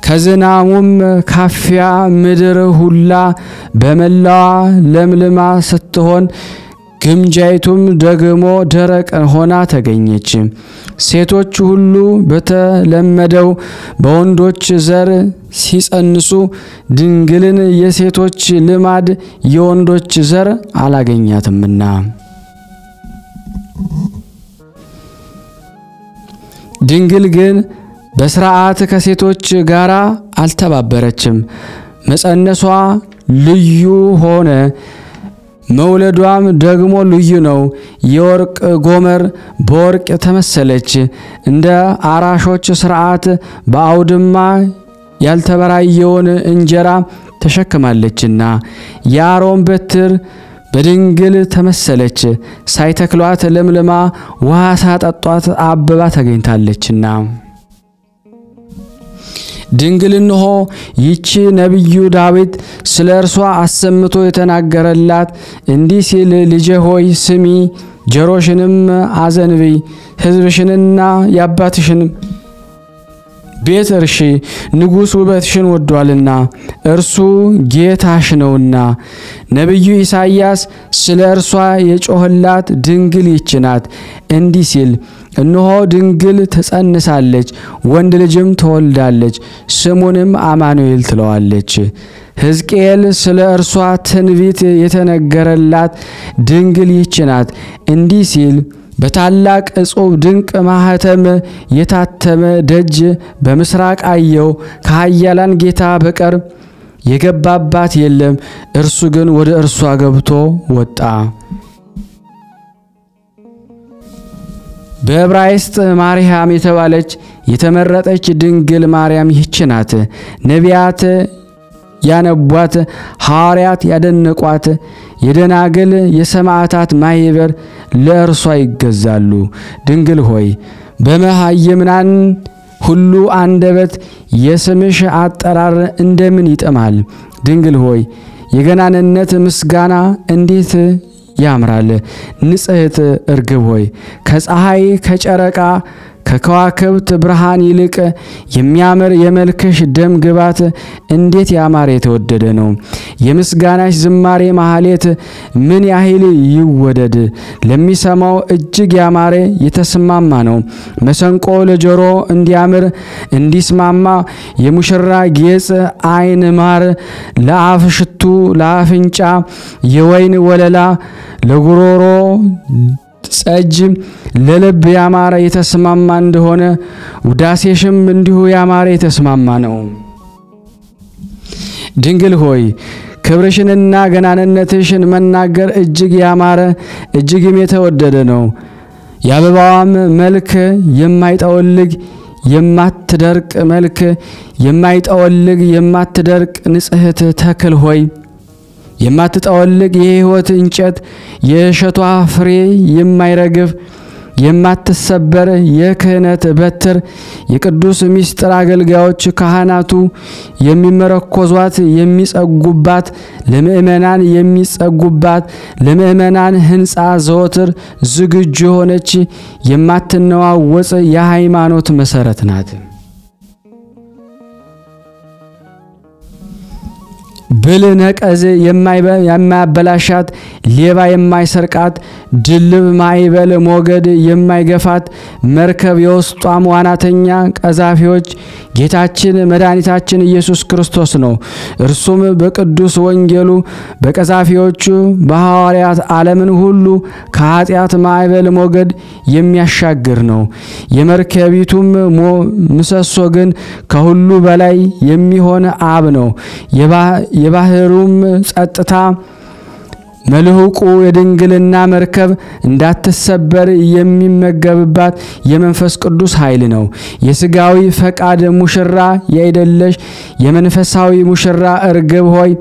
ከዝናሙም ካፊያ ምድር ሁላ በመላዋ ለምልማ ስትሆን ግምጃይቱም ደግሞ ደረቅ ሆና ተገኘች። ሴቶች ሁሉ በተለመደው በወንዶች ዘር ሲጸንሱ ድንግልን የሴቶች ልማድ የወንዶች ዘር አላገኛትምና። ድንግል ግን በሥርዓት ከሴቶች ጋር አልተባበረችም። መጸነሷ ልዩ ሆነ፣ መውለዷም ደግሞ ልዩ ነው። የወርቅ ጎመር በወርቅ ተመሰለች። እንደ አራሾች ሥርዓት በአውድማ ያልተበራየውን እንጀራ ተሸክማለችና የአሮን በትር በድንግል ተመሰለች። ሳይተክሏት ለምልማ ውሃ ሳጠጧት አበባ ተገኝታለችና። ድንግል እንሆ ይቺ ነቢዩ ዳዊት ስለ እርሷ አሰምቶ የተናገረላት እንዲህ ሲል፣ ልጄ ሆይ ስሚ፣ ጆሮሽንም አዘንብይ፣ ሕዝብሽንና የአባትሽን ቤት እርሺ። ንጉሥ ውበትሽን ወዷልና እርሱ ጌታሽ ነውና። ነቢዩ ኢሳይያስ ስለ እርሷ የጮህላት ድንግል ይህች ናት፣ እንዲህ ሲል፣ እነሆ ድንግል ትጸንሳለች፣ ወንድ ልጅም ትወልዳለች፣ ስሙንም አማኑኤል ትለዋለች። ሕዝቅኤል ስለ እርሷ ትንቢት የተነገረላት ድንግል ይህች ናት፣ እንዲህ ሲል፣ በታላቅ እጹብ ድንቅ ማህተም የታተመ ደጅ በምስራቅ አየው፣ ከኃያላን ጌታ በቀር የገባባት የለም፣ እርሱ ግን ወደ እርሷ ገብቶ ወጣ። በዕብራይስጥ ማርያም የተባለች የተመረጠች ድንግል ማርያም ይህች ናት። ነቢያት ያነቧት፣ ሐዋርያት ያደነቋት፣ የደናግል የሰማዕታት ማህበር ለእርሷ ይገዛሉ። ድንግል ሆይ በመሃይምናን ሁሉ አንደበት የስምሽ አጠራር እንደምን ይጥማል። ድንግል ሆይ የገናንነት ምስጋና እንዴት ያምራል። ንጽሕት እርግብ ሆይ ከፀሐይ ከጨረቃ ከከዋክብት ብርሃን ይልቅ የሚያምር የመልክሽ ደም ግባት እንዴት ያማረ የተወደደ ነው። የምስጋናሽ ዝማሬ ማህሌት ምን ያህል ይወደድ፣ ለሚሰማው እጅግ ያማረ የተስማማ ነው። መሰንቆ ለጆሮ እንዲያምር እንዲስማማ የሙሽራ ጌጽ አይን ማር፣ ለአፍ ሽቱ ለአፍንጫ የወይን ወለላ፣ ለጉሮሮ ጸጅ ለልብ ያማረ የተስማማ እንደሆነ ውዳሴሽም እንዲሁ ያማረ የተስማማ ነው። ድንግል ሆይ ክብርሽንና ገናንነትሽን መናገር እጅግ ያማረ እጅግም የተወደደ ነው። የአበባዋም መልክ የማይጠወልግ የማትደርቅ መልክ የማይጠወልግ የማትደርቅ ንጽሕት ተክል ሆይ የማትጠወልግ የሕይወት እንጨት የእሸቷ ፍሬ የማይረግፍ የማትሰበር የክህነት በትር የቅዱስ ምስጢር አገልጋዮች ካህናቱ የሚመረኮዟት የሚጸጉባት ለምእመናን የሚጸጉባት ለምእመናን ሕንጻ ዘወትር ዝግጁ የሆነች የማትነዋወጽ የሃይማኖት መሰረት ናት። ብል ነቀዝ የማያበላሻት ሌባ የማይሰርቃት ድልብ ማዕበል ሞገድ የማይገፋት መርከብ የውስጧም ዋናተኛ ቀዛፊዎች ጌታችን መድኃኒታችን ኢየሱስ ክርስቶስ ነው። እርሱም በቅዱስ ወንጌሉ በቀዛፊዎቹ በሐዋርያት ዓለምን ሁሉ ከኃጢአት ማዕበል ሞገድ የሚያሻግር ነው። የመርከቢቱም ምሰሶ ግን ከሁሉ በላይ የሚሆን አብ ነው። የባህሩም ጸጥታ መልህቁ የድንግልና መርከብ እንዳትሰበር የሚመገብባት የመንፈስ ቅዱስ ኃይል ነው። የሥጋዊ ፈቃድ ሙሽራ ያይደለሽ የመንፈሳዊ ሙሽራ እርግብ ሆይ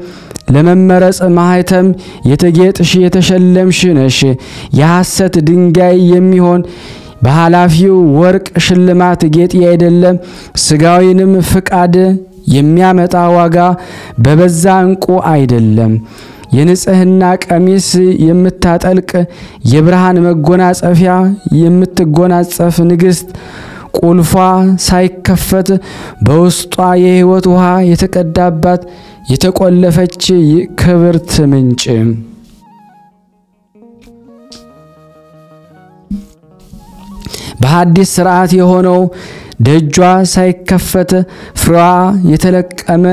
ለመመረጽ ማህተም የተጌጥሽ የተሸለምሽ ነሽ። የሐሰት ድንጋይ የሚሆን በኃላፊው ወርቅ ሽልማት ጌጥ ያይደለም ሥጋዊንም ፍቃድ የሚያመጣ ዋጋ በበዛ ዕንቁ አይደለም። የንጽህና ቀሚስ የምታጠልቅ የብርሃን መጎናጸፊያ የምትጎናጸፍ ንግሥት ቁልፏ ሳይከፈት በውስጧ የሕይወት ውሃ የተቀዳባት የተቆለፈች ክብርት ምንጭ በሐዲስ ሥርዓት የሆነው ደጇ ሳይከፈት ፍሬዋ የተለቀመ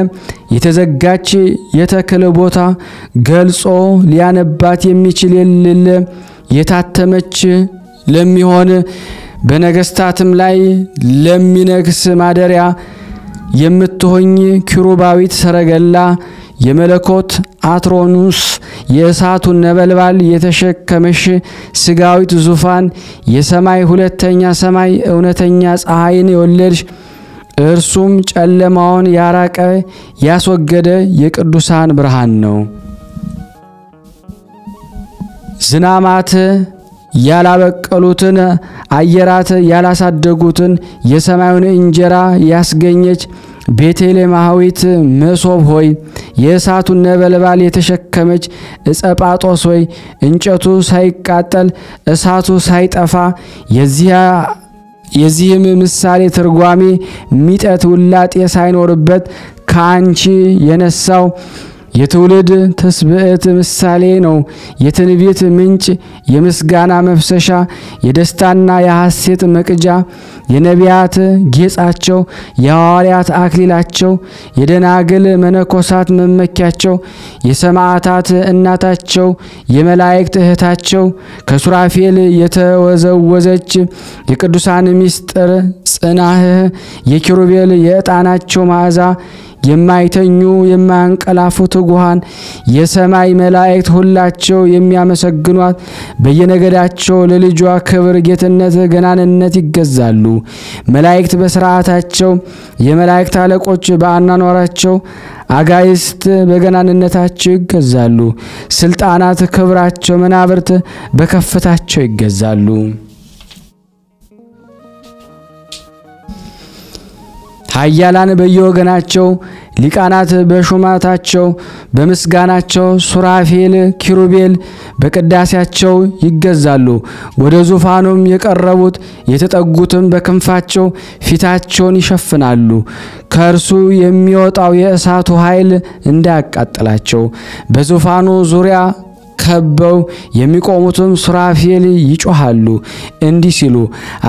የተዘጋች የተክል ቦታ ገልጾ ሊያነባት የሚችል የሌለ የታተመች ለሚሆን በነገስታትም ላይ ለሚነግስ ማደሪያ የምትሆኝ ኪሩባዊት ሰረገላ የመለኮት አትሮኑስ የእሳቱን ነበልባል የተሸከመሽ ሥጋዊት ዙፋን የሰማይ ሁለተኛ ሰማይ እውነተኛ ፀሐይን የወለድሽ እርሱም ጨለማውን ያራቀ ያስወገደ የቅዱሳን ብርሃን ነው። ዝናማት ያላበቀሉትን አየራት ያላሳደጉትን የሰማዩን እንጀራ ያስገኘች ቤተልሔማዊት መሶብ ሆይ የእሳቱን ነበልባል የተሸከመች ዕጸጳጦስ ሆይ እንጨቱ ሳይቃጠል እሳቱ ሳይጠፋ የዚህም ምሳሌ ትርጓሜ ሚጠት ውላጤ ሳይኖርበት ከአንቺ የነሳው የትውልድ ተስብዕት ምሳሌ ነው። የትንቢት ምንጭ የምስጋና መፍሰሻ የደስታና የሐሴት መቅጃ የነቢያት ጌጻቸው የሐዋርያት አክሊላቸው የደናግል መነኮሳት መመኪያቸው የሰማዕታት እናታቸው የመላእክት እህታቸው ከሱራፌል የተወዘወዘች የቅዱሳን ምስጢር ጽናህ የኪሩቤል የዕጣናቸው መዓዛ የማይተኙ የማያንቀላፉ ትጉሃን የሰማይ መላእክት ሁላቸው የሚያመሰግኗት በየነገዳቸው ለልጇ ክብር ጌትነት ገናንነት ይገዛሉ። መላእክት በሥርዓታቸው የመላእክት አለቆች በአናኗራቸው አጋይስት በገናንነታቸው ይገዛሉ። ስልጣናት ክብራቸው መናብርት በከፍታቸው ይገዛሉ። ኃያላን በየወገናቸው ሊቃናት በሹማታቸው በምስጋናቸው ሱራፌል ኪሩቤል በቅዳሴያቸው ይገዛሉ። ወደ ዙፋኑም የቀረቡት የተጠጉትም በክንፋቸው ፊታቸውን ይሸፍናሉ። ከእርሱ የሚወጣው የእሳቱ ኃይል እንዳያቃጥላቸው በዙፋኑ ዙሪያ ከበው የሚቆሙትም ሱራፌል ይጮሃሉ እንዲህ ሲሉ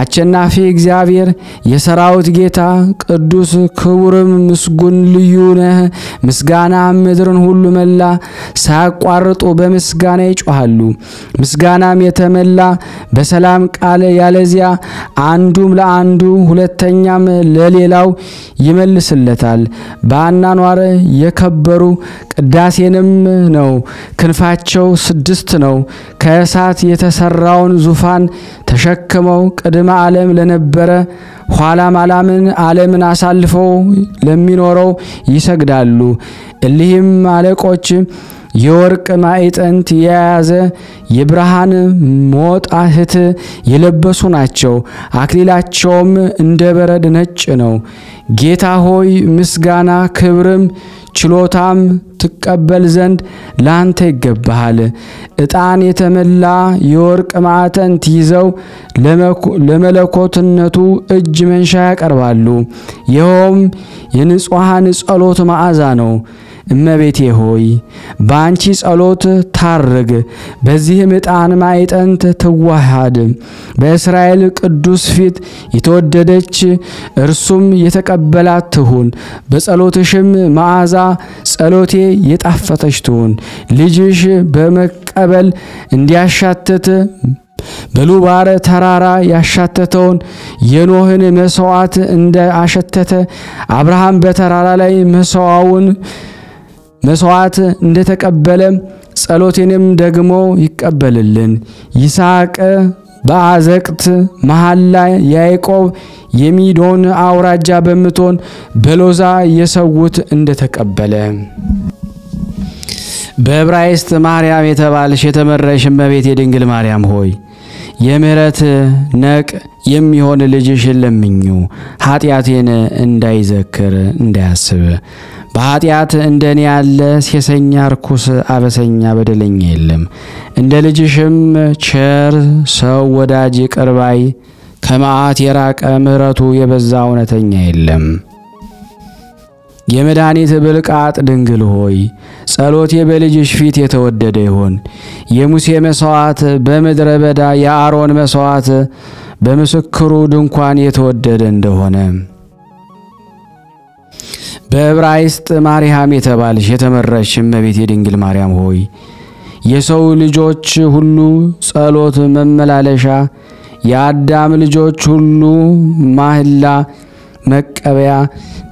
አሸናፊ እግዚአብሔር የሰራዊት ጌታ ቅዱስ ክቡርም ምስጉን ልዩ ነህ። ምስጋና ምድርን ሁሉ መላ ሳያቋርጡ በምስጋና ይጮሃሉ። ምስጋናም የተመላ በሰላም ቃል ያለዚያ አንዱም ለአንዱ ሁለተኛም ለሌላው ይመልስለታል። በአናኗር የከበሩ ቅዳሴንም ነው። ክንፋቸው 6 ነው። ከእሳት የተሰራውን ዙፋን ተሸክመው ቅድመ ዓለም ለነበረ ኋላም ዓለምን አሳልፈው ለሚኖረው ይሰግዳሉ። እሊህም አለቆች የወርቅ ማዕጠንት የያዘ የብርሃን ሞጣህት የለበሱ ናቸው። አክሊላቸውም እንደ በረድ ነጭ ነው። ጌታ ሆይ ምስጋና ክብርም ችሎታም ትቀበል ዘንድ ላንተ ይገባሃል። ዕጣን የተመላ የወርቅ ማዕጠንት ይዘው ለመለኮትነቱ እጅ መንሻ ያቀርባሉ። ይኸውም የንጹሐን ጸሎት መዓዛ ነው። እመቤቴ ሆይ ባንቺ ጸሎት ታርግ፣ በዚህም ዕጣን ማዕጠንት ትዋሃድ። በእስራኤል ቅዱስ ፊት የተወደደች እርሱም የተቀበላት ትሁን። በጸሎትሽም መዓዛ ጸሎቴ የጣፈጠች ትሁን። ልጅሽ በመቀበል እንዲያሻትት በሉባር ተራራ ያሻተተውን የኖህን መስዋዕት እንደ አሸተተ አብርሃም በተራራ ላይ መስዋዕት እንደተቀበለ ጸሎቴንም ደግሞ ይቀበልልን። ይስሐቅ በአዘቅት መሐላ ያዕቆብ የሚዶን አውራጃ በምትሆን በሎዛ የሰውት እንደተቀበለ በዕብራይስጥ ማርያም የተባልሽ የተመረሽ እመቤቴ ድንግል ማርያም ሆይ የምህረት ነቅ የሚሆን ልጅሽን ለምኙ። ኃጢአቴን እንዳይዘክር እንዳያስብ። በኃጢአት እንደኔ ያለ ሴሰኛ ርኩስ አበሰኛ በደለኛ የለም። እንደ ልጅሽም ቸር ሰው ወዳጅ ይቅር ባይ ከመዓት የራቀ ምህረቱ የበዛ እውነተኛ የለም። የመድኃኒት ብልቃጥ ድንግል ሆይ ጸሎቴ በልጅሽ ፊት የተወደደ ይሁን። የሙሴ መስዋዕት በምድረ በዳ የአሮን መስዋዕት በምስክሩ ድንኳን የተወደደ እንደሆነ በዕብራይስጥ ማርያም የተባልሽ የተመረሽ እመቤቴ ድንግል ማርያም ሆይ የሰው ልጆች ሁሉ ጸሎት መመላለሻ የአዳም ልጆች ሁሉ ማህላ መቀበያ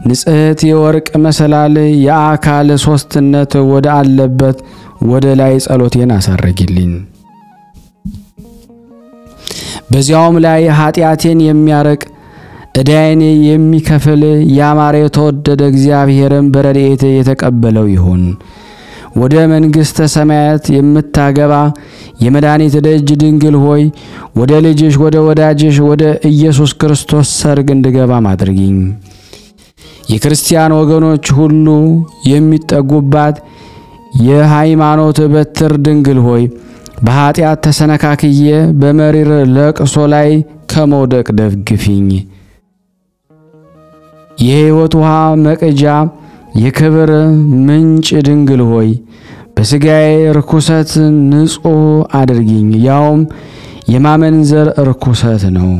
ንጽሕት የወርቅ መሰላል የአካል ሶስትነት ወደ አለበት ወደ ላይ ጸሎቴን አሳረግልኝ። በዚያውም ላይ ኃጢአቴን የሚያርቅ ዕዳዬን የሚከፍል ያማረ የተወደደ እግዚአብሔርን በረድኤት የተቀበለው ይሁን። ወደ መንግሥተ ሰማያት የምታገባ የመድኃኒት ደጅ ድንግል ሆይ ወደ ልጅሽ ወደ ወዳጅሽ ወደ ኢየሱስ ክርስቶስ ሰርግ እንድገባ ማድርጊኝ። የክርስቲያን ወገኖች ሁሉ የሚጠጉባት የሃይማኖት በትር ድንግል ሆይ በኃጢአት ተሰነካክዬ በመሪር ለቅሶ ላይ ከመውደቅ ደግፊኝ። የሕይወት ውሃ መቅጃ የክብር ምንጭ ድንግል ሆይ በሥጋዬ ርኩሰት ንጹሕ አድርጊኝ። ያውም የማመንዘር ርኩሰት ነው።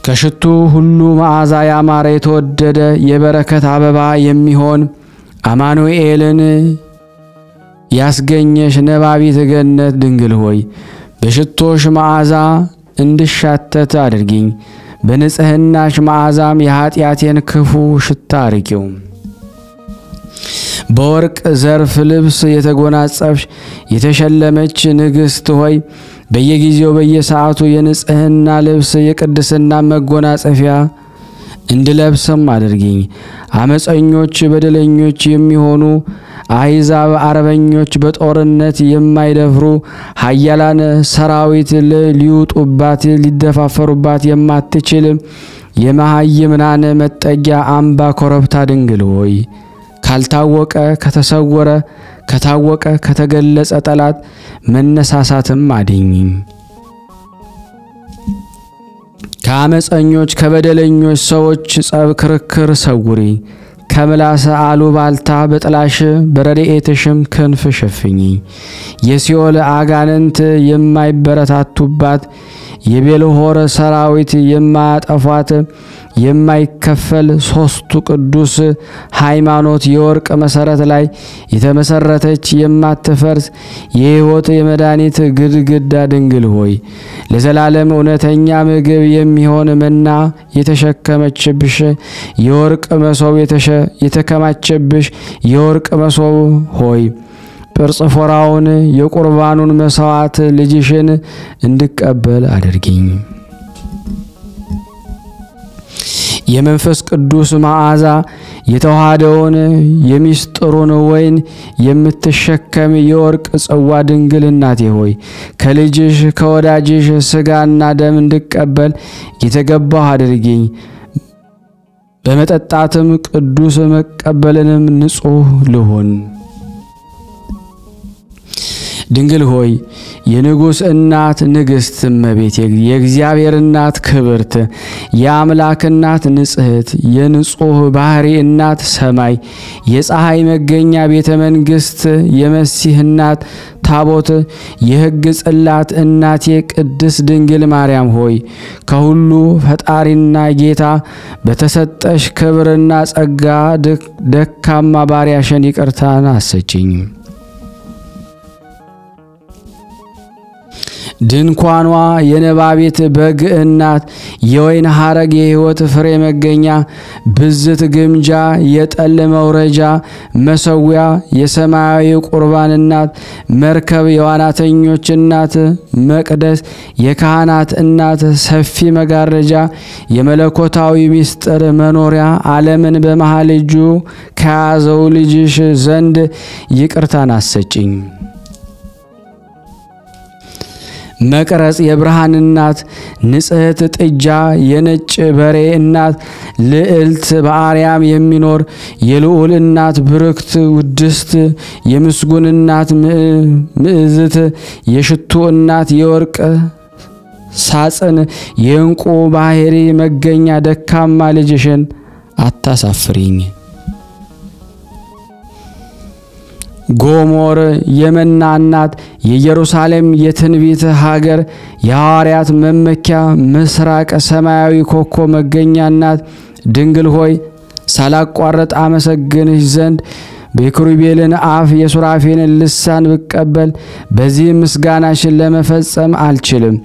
ከሽቱ ሁሉ መዓዛ ያማረ የተወደደ የበረከት አበባ የሚሆን አማኑኤልን ያስገኘሽ ነባቢት ገነት ድንግል ሆይ በሽቶሽ መዓዛ እንድሻተት አድርጊኝ። በንጽህናሽ መዓዛም የኃጢአቴን ክፉ ሽታ አርቂው። በወርቅ ዘርፍ ልብስ የተጎናጸፍሽ የተሸለመች ንግሥት ሆይ በየጊዜው በየሰዓቱ የንጽህና ልብስ የቅድስና መጎናጸፊያ እንድለብስም አድርጊኝ። አመፀኞች በደለኞች የሚሆኑ አሕዛብ አረበኞች በጦርነት የማይደፍሩ ኃያላን ሰራዊት ሊውጡባት ሊደፋፈሩባት የማትችል የመሃይምናን መጠጊያ አምባ ኮረብታ ድንግል ሆይ ካልታወቀ ከተሰወረ ከታወቀ ከተገለጸ ጠላት መነሳሳትም አድኝኝ። ከአመፀኞች ከበደለኞች ሰዎች ጸብ ክርክር ሰውሪ። ከምላስ አሉባልታ በጥላሽ በረድኤትሽም ክንፍ ሸፍኚ። የሲኦል አጋንንት የማይበረታቱባት የቤልሆር ሰራዊት የማያጠፏት የማይከፈል ሶስቱ ቅዱስ ሃይማኖት የወርቅ መሰረት ላይ የተመሰረተች የማትፈርስ የሕይወት የመድኃኒት ግድግዳ ድንግል ሆይ ለዘላለም እውነተኛ ምግብ የሚሆን መና የተሸከመችብሽ የወርቅ መሶብ የተከማቸብሽ የወርቅ መሶብ ሆይ ጵርጽፎራውን የቁርባኑን መስዋዕት ልጅሽን እንድቀበል አድርጊኝ። የመንፈስ ቅዱስ መዓዛ የተዋሃደውን የሚስጥሩን ወይን የምትሸከም የወርቅ ጽዋ ድንግል እናቴ ሆይ ከልጅሽ ከወዳጅሽ ሥጋና ደም እንድቀበል የተገባሁ አድርጊኝ። በመጠጣትም ቅዱስ መቀበልንም ንጹሕ ልሁን። ድንግል ሆይ የንጉሥ እናት ንግሥት እመቤት የእግዚአብሔር እናት ክብርት የአምላክ እናት ንጽሕት የንጹሕ ባህሪ እናት ሰማይ የፀሐይ መገኛ ቤተ መንግሥት የመሲህ እናት ታቦት የሕግ ጽላት እናቴ ቅድስት ድንግል ማርያም ሆይ ከሁሉ ፈጣሪና ጌታ በተሰጠሽ ክብርና ጸጋ ደካማ ባሪያሽን ይቅርታን አሰጪኝ። ድንኳኗ የነባቤት በግ እናት የወይን ሐረግ የሕይወት ፍሬ መገኛ ብዝት ግምጃ የጠል መውረጃ መሰዊያ የሰማያዊ ቁርባን እናት መርከብ የዋናተኞች እናት መቅደስ የካህናት እናት ሰፊ መጋረጃ የመለኮታዊ ምስጢር መኖሪያ ዓለምን በመሃል እጁ ከያዘው ልጅሽ ዘንድ ይቅርታን አሰጪኝ። መቅረጽ የብርሃን እናት ንጽሕት ጥጃ የነጭ በሬ እናት ልዕልት በአርያም የሚኖር የልዑል እናት ብርክት ውድስት የምስጉን እናት ምዕዝት የሽቱ እናት የወርቅ ሳጽን የእንቁ ባህሪ መገኛ ደካማ ልጅሽን አታሳፍሪኝ። ጎሞር የመና እናት የኢየሩሳሌም የትንቢት ሀገር የሐዋርያት መመኪያ ምስራቅ ሰማያዊ ኮከብ መገኛ እናት ድንግል ሆይ ሳላቋርጥ አመሰግንሽ ዘንድ በኪሩቤልን አፍ የሱራፌልን ልሳን ብቀበል በዚህ ምስጋናሽን ለመፈጸም አልችልም።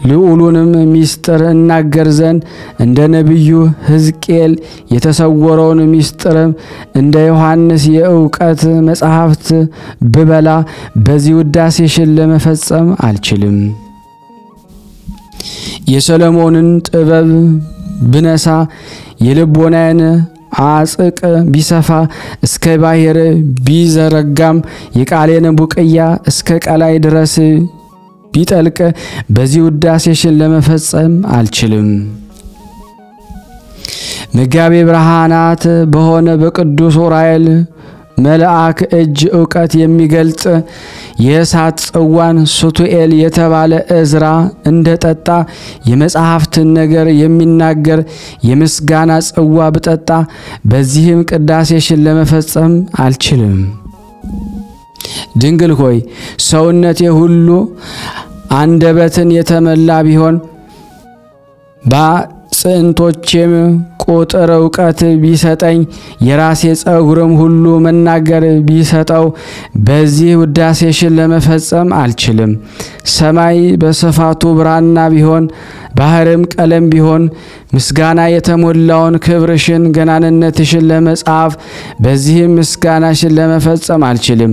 ልዑሉንም ሚስጥር እናገር ዘንድ እንደ ነቢዩ ሕዝቅኤል የተሰወረውን ሚስጥርም እንደ ዮሐንስ የእውቀት መጽሐፍት ብበላ በዚህ ውዳሴሽን ለመፈጸም አልችልም። የሰሎሞንን ጥበብ ብነሳ የልቦናዬን አጽቅ ቢሰፋ እስከ ባሕር ቢዘረጋም የቃሌን ቡቅያ እስከ ቀላይ ድረስ ቢጠልቅ በዚህ ውዳሴሽን ለመፈጸም አልችልም። መጋቤ ብርሃናት በሆነ በቅዱስ ዑራኤል መልአክ እጅ ዕውቀት የሚገልጽ የእሳት ጽዋን ሱቱኤል የተባለ እዝራ እንደጠጣ የመጽሐፍትን ነገር የሚናገር የምስጋና ጽዋ ብጠጣ በዚህም ቅዳሴሽን ለመፈጸም አልችልም። ድንግል ሆይ ሰውነቴ ሁሉ አንደበትን የተመላ ቢሆን በጽንቶቼም ቁጥር ዕውቀት ቢሰጠኝ የራሴ ጸጉርም ሁሉ መናገር ቢሰጠው በዚህ ውዳሴሽን ለመፈጸም አልችልም። ሰማይ በስፋቱ ብራና ቢሆን ባህርም ቀለም ቢሆን ምስጋና የተሞላውን ክብርሽን ገናንነትሽን ለመጻፍ በዚህም ምስጋናሽን ለመፈጸም አልችልም።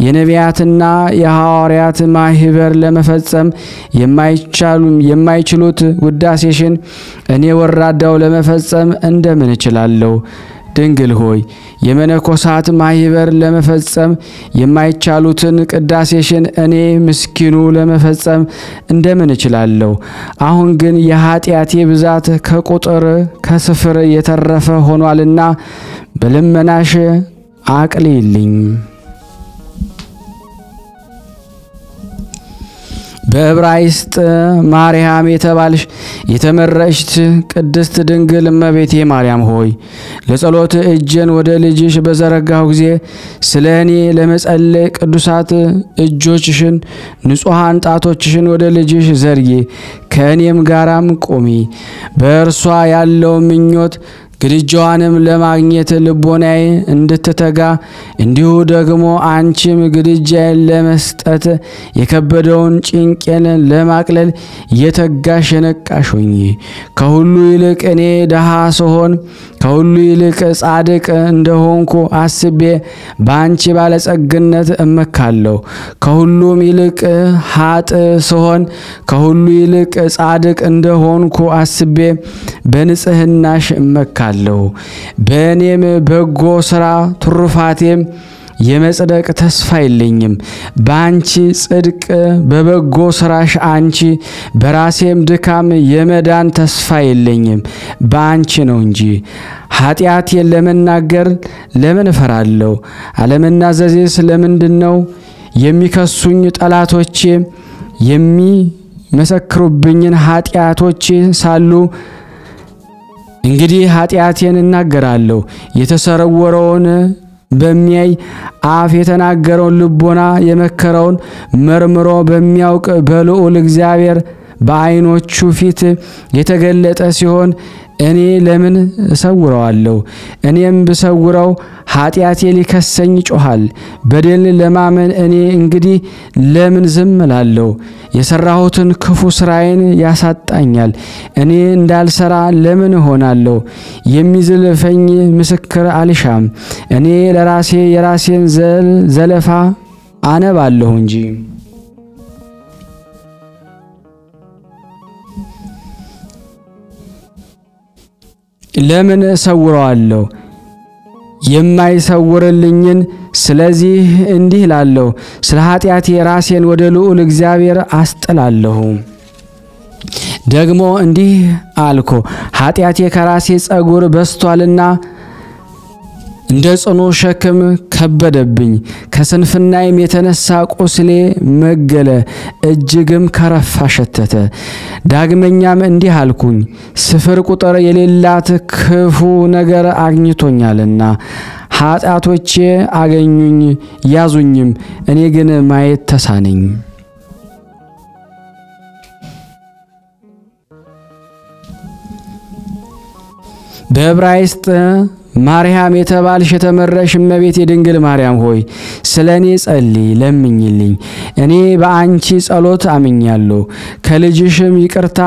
የነቢያትና የሐዋርያት ማህበር ለመፈጸም የማይችሉት ውዳሴሽን እኔ ወራዳው ለመፈጸም እንደምን እችላለሁ? ድንግል ሆይ የመነኮሳት ማህበር ለመፈጸም የማይቻሉትን ቅዳሴሽን እኔ ምስኪኑ ለመፈጸም እንደምን እችላለሁ? አሁን ግን የኃጢአቴ ብዛት ከቁጥር ከስፍር የተረፈ ሆኗልና በልመናሽ አቅልይልኝ። በዕብራይስጥ ማርያም የተባልሽ የተመረጥሽ ቅድስት ድንግል እመቤቴ ማርያም ሆይ ለጸሎት እጄን ወደ ልጅሽ በዘረጋሁ ጊዜ ስለ እኔ ለመጸለይ ቅዱሳት እጆችሽን ንጹሐን ጣቶችሽን ወደ ልጅሽ ዘርጊ፣ ከእኔም ጋራም ቁሚ። በእርሷ ያለው ምኞት ግድጃዋንም ለማግኘት ልቦናዬ እንድትተጋ እንዲሁ ደግሞ አንቺም ግድጃዬን ለመስጠት የከበደውን ጭንቄን ለማቅለል የተጋሽ የነቃሽ ሁኚ። ከሁሉ ይልቅ እኔ ደሃ ስሆን ከሁሉ ይልቅ ጻድቅ እንደሆንኩ አስቤ በአንቺ ባለጸግነት እመካለሁ። ከሁሉም ይልቅ ኃጥ ስሆን ከሁሉ ይልቅ ጻድቅ እንደሆንኩ አስቤ በንጽህናሽ እመካለሁ። በእኔም በጎ ሥራ ትሩፋቴም የመጽደቅ ተስፋ የለኝም። በአንቺ ጽድቅ በበጎ ሥራሽ አንቺ በራሴም ድካም የመዳን ተስፋ የለኝም፣ በአንቺ ነው እንጂ። ኃጢአቴን ለመናገር ለምን እፈራለሁ? አለመናዘዜስ ለምንድን ነው? የሚከሱኝ ጠላቶቼ የሚመሰክሩብኝን ኃጢአቶቼ ሳሉ እንግዲህ ኃጢአቴን እናገራለሁ። የተሰወረውን በሚያይ አፍ የተናገረውን ልቦና የመከረውን መርምሮ በሚያውቅ በልዑል እግዚአብሔር በዓይኖቹ ፊት የተገለጠ ሲሆን እኔ ለምን እሰውረዋለሁ? እኔም ብሰውረው ኃጢአቴ ሊከሰኝ ይጮሃል። በደል ለማመን እኔ እንግዲህ ለምን ዝም እላለሁ? የሰራሁትን ክፉ ስራዬን ያሳጣኛል። እኔ እንዳልሰራ ለምን እሆናለሁ? የሚዝልፈኝ ምስክር አልሻም። እኔ ለራሴ የራሴን ዘለፋ አነባለሁ እንጂ። ለምን እሰውረዋለሁ? የማይሰውርልኝን ስለዚህ እንዲህ እላለሁ፣ ስለ ኃጢአቴ ራሴን ወደ ልዑል እግዚአብሔር አስጥላለሁ። ደግሞ እንዲህ አልኩ፣ ኃጢአቴ ከራሴ ጸጉር በስቷልና እንደ ጽኑ ሸክም ከበደብኝ። ከስንፍናዬም የተነሳ ቁስሌ መገለ፣ እጅግም ከረፋ ሸተተ። ዳግመኛም እንዲህ አልኩኝ፣ ስፍር ቁጥር የሌላት ክፉ ነገር አግኝቶኛልና ኃጢአቶቼ አገኙኝ ያዙኝም፣ እኔ ግን ማየት ተሳነኝ። በዕብራይስጥ ማርያም የተባልሽ የተመረሽ እመቤት የድንግል ማርያም ሆይ ስለኔ ጸልይ ለምኝልኝ። እኔ በአንቺ ጸሎት አምኛለሁ። ከልጅሽም ይቅርታ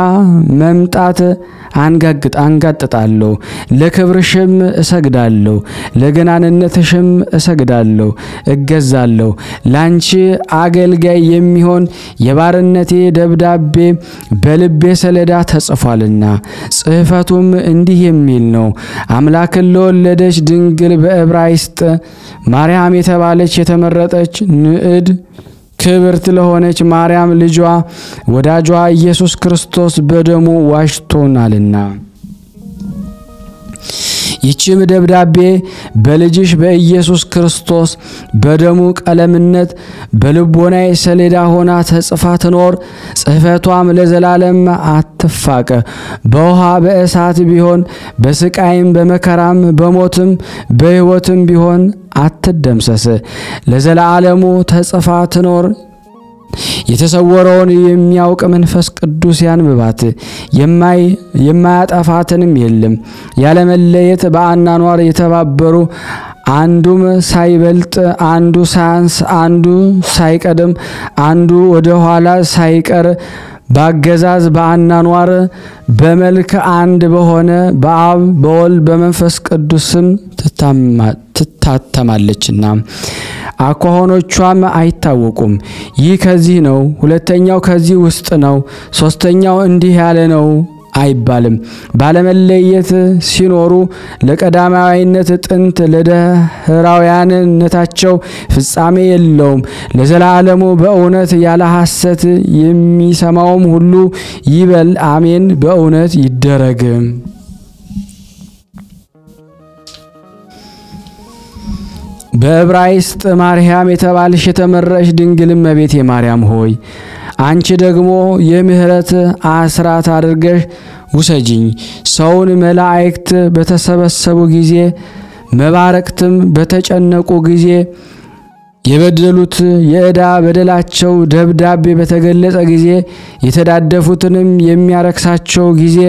መምጣት አንጋጥጣለሁ። ለክብርሽም እሰግዳለሁ፣ ለገናንነትሽም እሰግዳለሁ፣ እገዛለሁ። ላንቺ አገልጋይ የሚሆን የባርነቴ ደብዳቤ በልቤ ሰሌዳ ተጽፏልና ጽሕፈቱም እንዲህ የሚል ነው። አምላክን ለወለደች ድንግል በዕብራይስጥ ማርያም የተባለች የተመረጠች ንዕድ ክብርት ለሆነች ማርያም ልጇ ወዳጇ ኢየሱስ ክርስቶስ በደሙ ዋጅቶናልና። ይህችም ደብዳቤ በልጅሽ በኢየሱስ ክርስቶስ በደሙ ቀለምነት በልቦናዬ ሰሌዳ ሆና ተጽፋ ትኖር። ጽሕፈቷም ለዘላለም አትፋቅ። በውሃ በእሳት ቢሆን በስቃይም በመከራም በሞትም በሕይወትም ቢሆን አትደምሰስ። ለዘላለሙ ተጽፋ ትኖር። የተሰወረውን የሚያውቅ መንፈስ ቅዱስ ያንብባት፣ የማያጠፋትንም የለም። ያለመለየት በአናኗር የተባበሩ አንዱም ሳይበልጥ አንዱ ሳያንስ አንዱ ሳይቀድም አንዱ ወደ ኋላ ሳይቀር ባገዛዝ በአናኗር በመልክ አንድ በሆነ በአብ በወልድ በመንፈስ ቅዱስም ትታተማለችና አኳኋኖቿም አይታወቁም። ይህ ከዚህ ነው፣ ሁለተኛው ከዚህ ውስጥ ነው፣ ሶስተኛው እንዲህ ያለ ነው አይባልም። ባለመለየት ሲኖሩ ለቀዳማዊነት ጥንት ለድኅራውያንነታቸው ፍጻሜ የለውም። ለዘላለሙ በእውነት ያለ ሐሰት የሚሰማውም ሁሉ ይበል አሜን፣ በእውነት ይደረግ። በዕብራይስጥ ማርያም የተባልሽ የተመረሽ ድንግል እመቤቴ ማርያም ሆይ አንቺ ደግሞ የምህረት አስራት አድርገሽ ውሰጂኝ። ሰውን መላእክት በተሰበሰቡ ጊዜ መባረክትም በተጨነቁ ጊዜ የበደሉት የዕዳ በደላቸው ደብዳቤ በተገለጸ ጊዜ የተዳደፉትንም የሚያረክሳቸው ጊዜ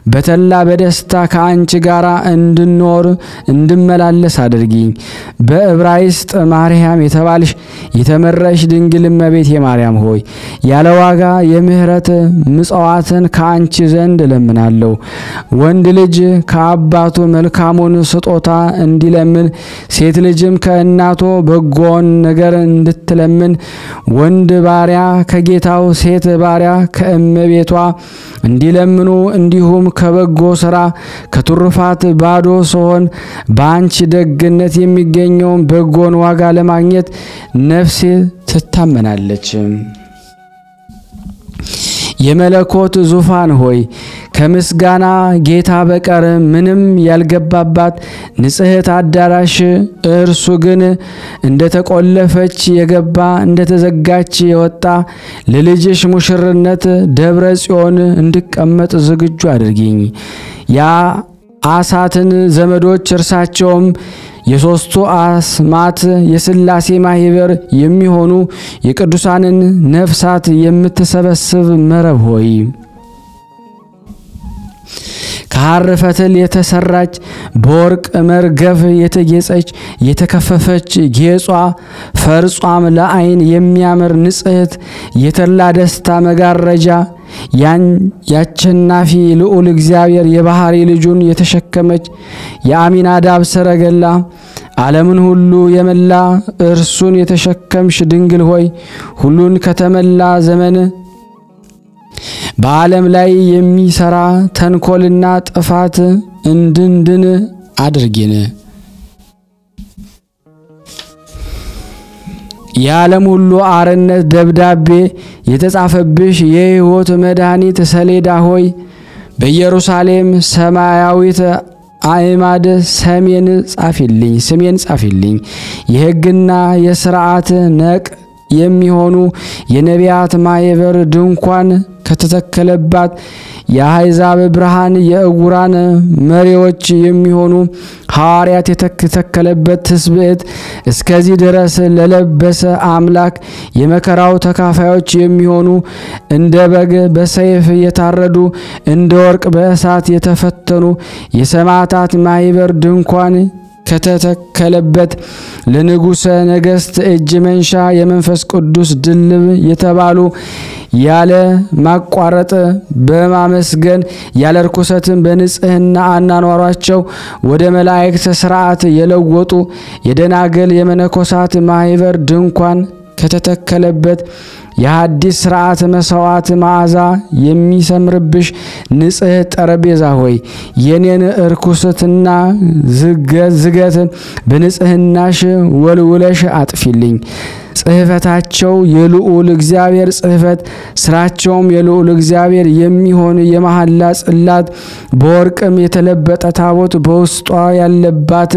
በተላ በደስታ ከአንቺ ጋር እንድኖር እንድመላለስ አድርጊኝ። በዕብራይስጥ ማርያም የተባልሽ የተመረሽ ድንግል እመቤት የማርያም ሆይ ያለ ዋጋ የምህረት ምጽዋትን ከአንቺ ዘንድ እለምናለሁ። ወንድ ልጅ ከአባቱ መልካሙን ስጦታ እንዲለምን፣ ሴት ልጅም ከእናቱ በጎን ነገር እንድትለምን፣ ወንድ ባሪያ ከጌታው ሴት ባሪያ ከእመቤቷ እንዲለምኑ፣ እንዲሁም ከበጎ ሥራ ከትሩፋት ባዶ ስሆን በአንቺ ደግነት የሚገኘውን በጎን ዋጋ ለማግኘት ነፍሴ ትታመናለች። የመለኮት ዙፋን ሆይ ከምስጋና ጌታ በቀር ምንም ያልገባባት ንጽሕት አዳራሽ እርሱ ግን እንደተቆለፈች የገባ እንደተዘጋች የወጣ ለልጅሽ ሙሽርነት ደብረ ጽዮን እንድቀመጥ ዝግጁ አድርጊኝ። ያ አሳትን ዘመዶች እርሳቸውም የሶስቱ አስማት የሥላሴ ማህበር የሚሆኑ የቅዱሳንን ነፍሳት የምትሰበስብ መረብ ሆይ ከሐር ፈትል የተሰራች በወርቅ መርገፍ የተጌጸች የተከፈፈች ጌጿ ፈርጿም ለዓይን የሚያምር ንጽሕት የተላ ደስታ መጋረጃ ያቸናፊ ልዑል እግዚአብሔር የባህሪ ልጁን የተሸከመች የአሚናዳብ ሰረገላ ዓለምን ሁሉ የመላ እርሱን የተሸከምሽ ድንግል ሆይ ሁሉን ከተመላ ዘመን በዓለም ላይ የሚሰራ ተንኮልና ጥፋት እንድንድን አድርጊን። የዓለም ሁሉ አርነት ደብዳቤ የተጻፈብሽ የሕይወት መድኃኒት ሰሌዳ ሆይ በኢየሩሳሌም ሰማያዊት አዕማድ ስሜን ጻፊልኝ። የሕግና የሥርዓት ነቅ የሚሆኑ የነቢያት ማህበር ድንኳን ከተተከለባት የአሕዛብ ብርሃን የእውራን መሪዎች የሚሆኑ ሐዋርያት የተተከለበት ትስብእት እስከዚህ ድረስ ለለበሰ አምላክ የመከራው ተካፋዮች የሚሆኑ እንደ በግ በሰይፍ የታረዱ እንደ ወርቅ በእሳት የተፈተኑ የሰማዕታት ማህበር ድንኳን ከተተከለበት ለንጉሠ ነገሥት እጅ መንሻ የመንፈስ ቅዱስ ድልብ የተባሉ ያለ ማቋረጥ በማመስገን ያለ ርኩሰትን በንጽህና አናኗሯቸው ወደ መላእክት ሥርዓት የለወጡ የደናገል የመነኮሳት ማህበር ድንኳን ከተተከለበት የሐዲስ ሥርዓት መሥዋዕት መዓዛ የሚሰምርብሽ ንጽሕት ጠረጴዛ ሆይ የኔን እርኩሰትና ዝገት በንጽህናሽ ወልውለሽ አጥፊልኝ። ጽሕፈታቸው የልዑል እግዚአብሔር ጽሕፈት ስራቸውም የልዑል እግዚአብሔር የሚሆን የመሐላ ጽላት በወርቅም የተለበጠ ታቦት በውስጧ ያለባት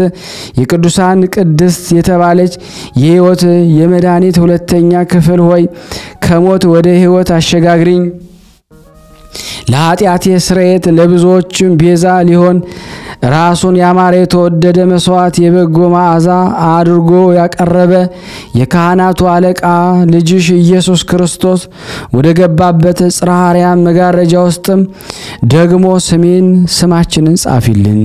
የቅዱሳን ቅድስት የተባለች የሕይወት የመድኃኒት ሁለተኛ ክፍል ሆይ ከሞት ወደ ሕይወት አሸጋግሪኝ። ለኃጢአቴ ስርየት ለብዙዎችም ቤዛ ሊሆን ራሱን ያማረ የተወደደ መስዋዕት የበጎ መዓዛ አድርጎ ያቀረበ የካህናቱ አለቃ ልጅሽ ኢየሱስ ክርስቶስ ወደ ገባበት ጽርሐ አርያም መጋረጃ ውስጥም ደግሞ ስማችንን ጻፊልን።